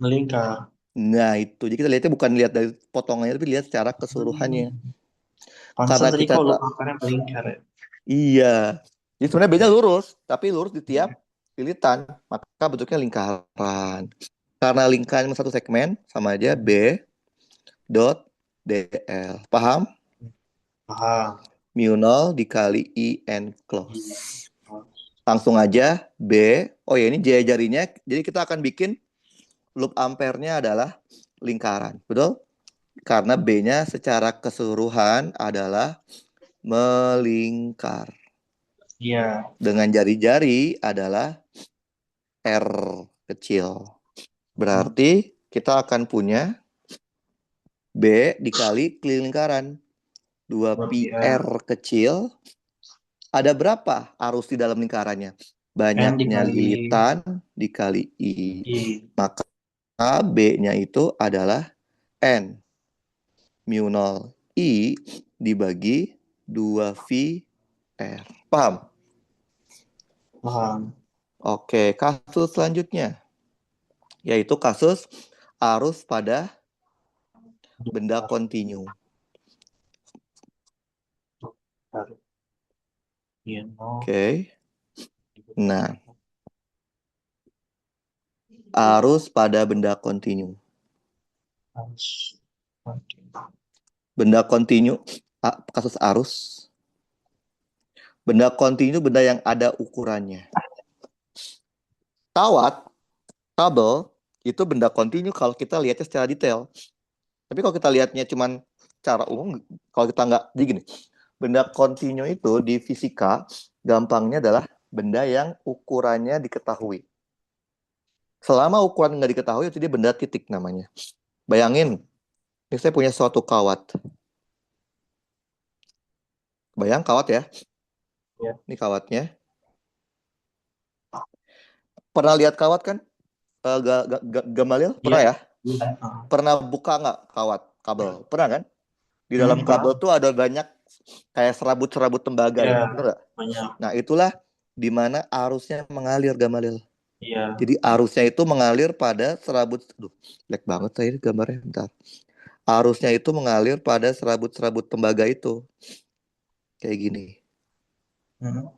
Melingkar. Nah, itu. Jadi kita lihatnya bukan lihat dari potongannya, tapi lihat secara keseluruhannya. Hmm. Pantesan Karena tadi kita kok tak, lupa melingkar ya. iya. Jadi sebenarnya B-nya Oke. lurus, tapi lurus di tiap lilitan, maka bentuknya lingkaran. Karena lingkaran satu segmen, sama aja B dot DL. Paham? Paham. Mu 0 dikali IN Iya. close. Langsung aja B. Oh ya, ini jari-jarinya. Jadi kita akan bikin loop ampernya adalah lingkaran. Betul? Karena B-nya secara keseluruhan adalah melingkar. Iya. Dengan jari-jari adalah R kecil. Berarti kita akan punya B dikali keliling lingkaran. 2pi PR. R kecil. Ada berapa arus di dalam lingkarannya? N Banyaknya dikali lilitan dikali I. I. Maka B-nya itu adalah N. Mu 0 I dibagi 2V R. Paham? Paham. Oke, kasus selanjutnya. Yaitu kasus arus pada benda kontinu. Iya. No. Oke. Nah, arus pada benda kontinu. Harus. Benda kontinu, kasus arus. Benda kontinu benda yang ada ukurannya. Kawat, kabel, itu benda kontinu kalau kita lihatnya secara detail. Tapi kalau kita lihatnya cuman cara umum, kalau kita nggak, jadi gini, benda kontinu itu di fisika, gampangnya adalah benda yang ukurannya diketahui. Selama ukuran nggak diketahui, itu dia benda titik namanya. Bayangin, ini saya punya suatu kawat. Bayang kawat ya, Ya. ini kawatnya. Pernah lihat kawat kan? Gamaliel? Iya. Pernah ya? Iya. Pernah buka nggak kawat kabel? Pernah kan? Di dalam Pernah. kabel tuh ada banyak kayak serabut-serabut tembaga Iya. ya, benar nggak? Banyak. Nah, itulah di mana arusnya mengalir, Gamalil. Iya. Jadi arusnya itu mengalir pada serabut. Duh, jelek banget saya ini gambarnya. Bentar. Arusnya itu mengalir pada serabut-serabut tembaga itu. Kayak gini. Hmm.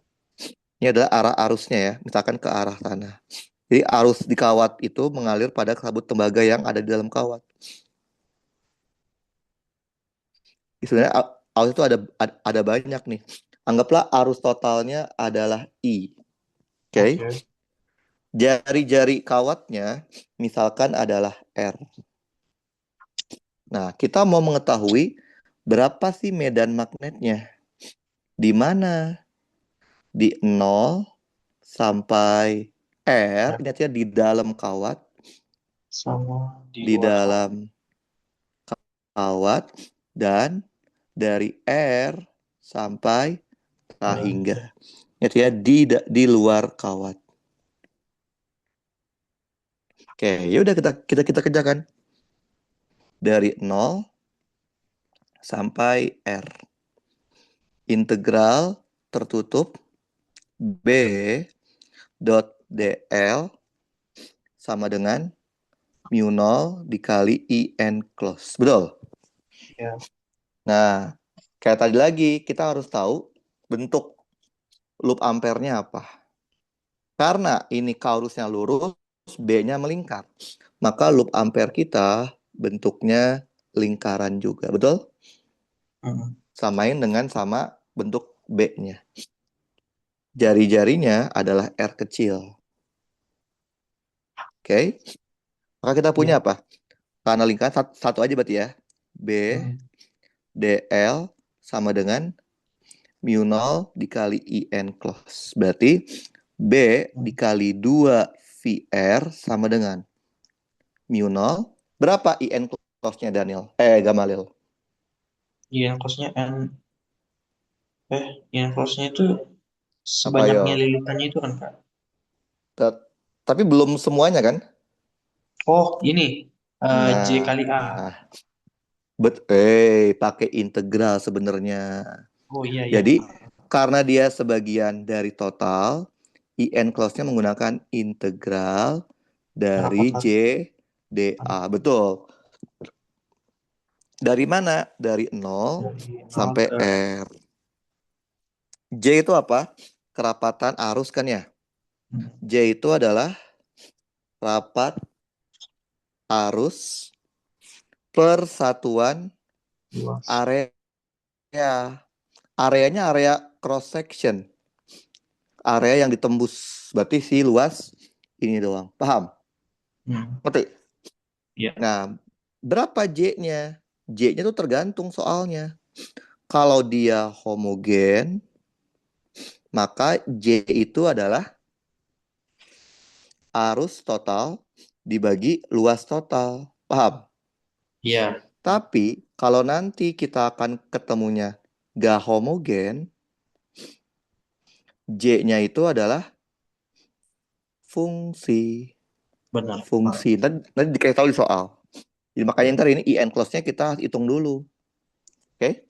Ini adalah arah arusnya ya, misalkan ke arah tanah. Jadi arus di kawat itu mengalir pada kabut tembaga yang ada di dalam kawat. Sebenarnya arus itu ada banyak nih. Anggaplah arus totalnya adalah I. Oke. Oke. Jari-jari kawatnya misalkan adalah R. Nah, kita mau mengetahui berapa sih medan magnetnya. Di mana? Di 0 sampai R, Ya. ini artinya di dalam kawat, Sama di di luar kawat. dalam kawat, dan dari R sampai Dan Rahingga. Ini artinya di luar kawat. Oke, yaudah kita kerjakan. Dari 0 sampai R. Integral tertutup B dot DL sama dengan mu 0 dikali IN close. Betul? ya. Nah, kayak tadi lagi, kita harus tahu bentuk loop ampernya apa. Karena ini kaurusnya lurus, B-nya melingkar. Maka loop ampere kita bentuknya lingkaran juga. Betul? Hmm. Samain dengan sama bentuk B-nya. Jari-jarinya adalah R kecil. Oke? Maka kita punya Ya. apa? Karena lingkaran satu aja berarti ya. B Hmm. dl sama dengan mu 0 dikali IN close. Berarti B Hmm. dikali 2 VR sama dengan mu 0. Berapa IN close-nya Daniel? Gamalil. Iya, kosnya N. Yang close-nya itu Apa sebanyaknya yo? lilitannya itu kan, Kak? Tapi belum semuanya kan? Oh, ini. J Nah, kali A. pakai integral sebenarnya. Oh iya, iya. Jadi karena dia sebagian dari total, IN close-nya menggunakan integral dari Rapatan. J dA. Betul. Dari mana? Dari 0 Dari 0 sampai ke... R. J itu apa? Kerapatan arus kan ya? Hmm. J itu adalah rapat arus persatuan Luas. area. Areanya area cross section. Area yang ditembus. Berarti si luas ini doang. Paham? Hmm. Ngerti? Iya. Nah, berapa J-nya? J-nya tuh tergantung soalnya. Kalau dia homogen, maka J itu adalah arus total dibagi luas total. Paham? Iya. Tapi kalau nanti kita akan ketemunya gak homogen, J-nya itu adalah fungsi. Benar. Fungsi. Nanti dikasih tahu di soal. Jadi makanya ntar ini IN close-nya kita hitung dulu. Oke?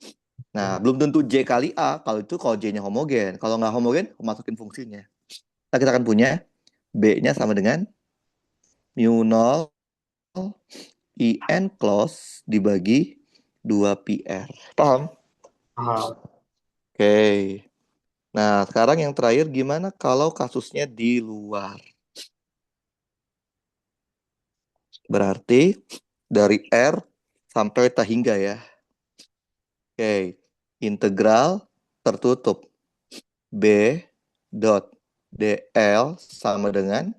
Nah, belum tentu J kali A. Kalau J-nya homogen. Kalau nggak homogen, masukin fungsinya. Nah, kita akan punya B-nya sama dengan mu 0 IN close dibagi 2 PR. Paham? Ah, Oke. Nah, sekarang yang terakhir gimana kalau kasusnya di luar? Berarti dari R sampai hingga ya. Oke. Integral tertutup B dot DL sama dengan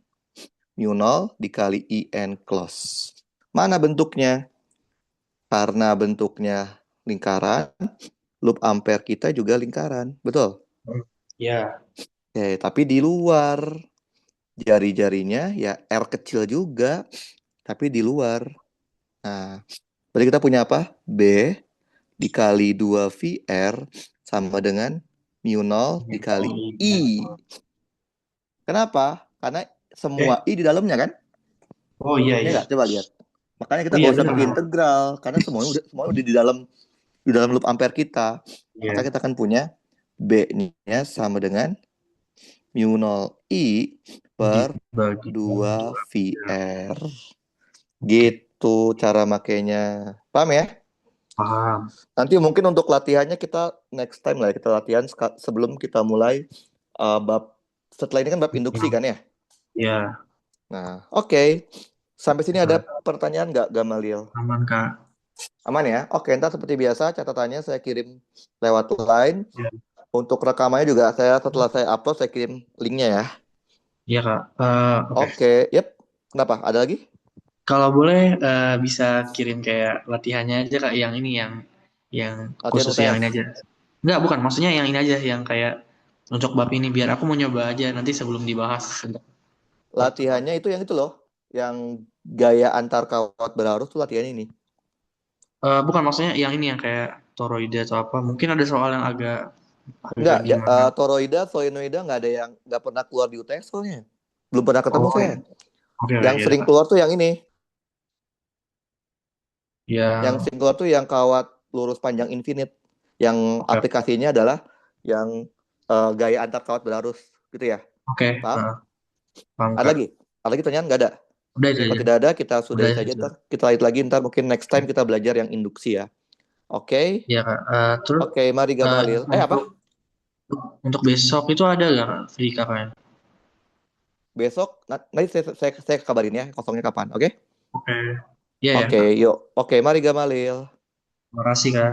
mu 0 dikali IN close. Mana bentuknya? Karena bentuknya lingkaran, loop ampere kita juga lingkaran. Betul? ya. Oke, tapi di luar jari-jarinya ya R kecil juga, tapi di luar. Nah, berarti kita punya apa? B dikali 2 VR sama dengan mu 0 dikali Kali I. Kenapa? Karena semua eh I di dalamnya kan? oh iya, Ya iya. nggak? Coba lihat. Makanya kita Oh iya, nggak usah pakai benar. integral karena semuanya udah di dalam loop ampere kita. Maka Iya. kita akan punya B-nya sama dengan mu 0 I per Dibagi 2 dua. Ya. VR. Oke. Gitu cara makainya. Paham ya? Paham. Nanti mungkin untuk latihannya kita next time lah ya, kita latihan sebelum kita mulai bab setelah ini kan bab induksi kan ya. Ya, Nah, oke. Sampai sini ada Kak. pertanyaan nggak, Gamaliel? Aman, Kak. Aman ya? Oke, ntar seperti biasa catatannya saya kirim lewat line. Ya, Untuk rekamannya juga setelah saya upload saya kirim linknya ya. iya, Kak. Oke. Oke, yep. Kenapa? Ada lagi? Kalau boleh bisa kirim kayak latihannya aja Kak, yang ini yang Latihan khusus yang ini UTS. aja. Enggak, bukan. Maksudnya yang ini aja yang kayak untuk bab ini biar aku mau nyoba aja nanti sebelum dibahas untuk bab tersebut. Latihannya itu yang itu loh, yang gaya antar kawat berarus tuh latihan ini. Bukan maksudnya yang ini yang kayak toroide atau apa. Mungkin ada soal yang agak agak Enggak, gimana. toroida, solenoida nggak ada yang nggak pernah keluar di UTS soalnya. Belum pernah ketemu Oh, saya. oke oke Yang ya udah sering Kak. keluar tuh yang ini. Yang Yang sering keluar tuh yang kawat lurus panjang infinite. Yang oke aplikasinya adalah yang gaya antar kawat berarus gitu ya. oke Paham? paham Ada Kak. lagi? Ada lagi pertanyaan? Nggak ada? Udah itu Oke, kalau aja. tidak ada kita Udah sudahi itu saja. aja. Ntar kita lanjut lagi. Ntar mungkin next time kita belajar yang induksi ya. Oke. Ya Kak. Terus Oke, mari eh, Gamalil. Apa? untuk untuk besok itu ada nggak Kak, free kakaknya? Besok, nanti saya kabarin ya, kosongnya kapan. Oke? Oke. Iya ya Oke, Kak. yuk. Oke, mari Gamalil. Makasih Kak.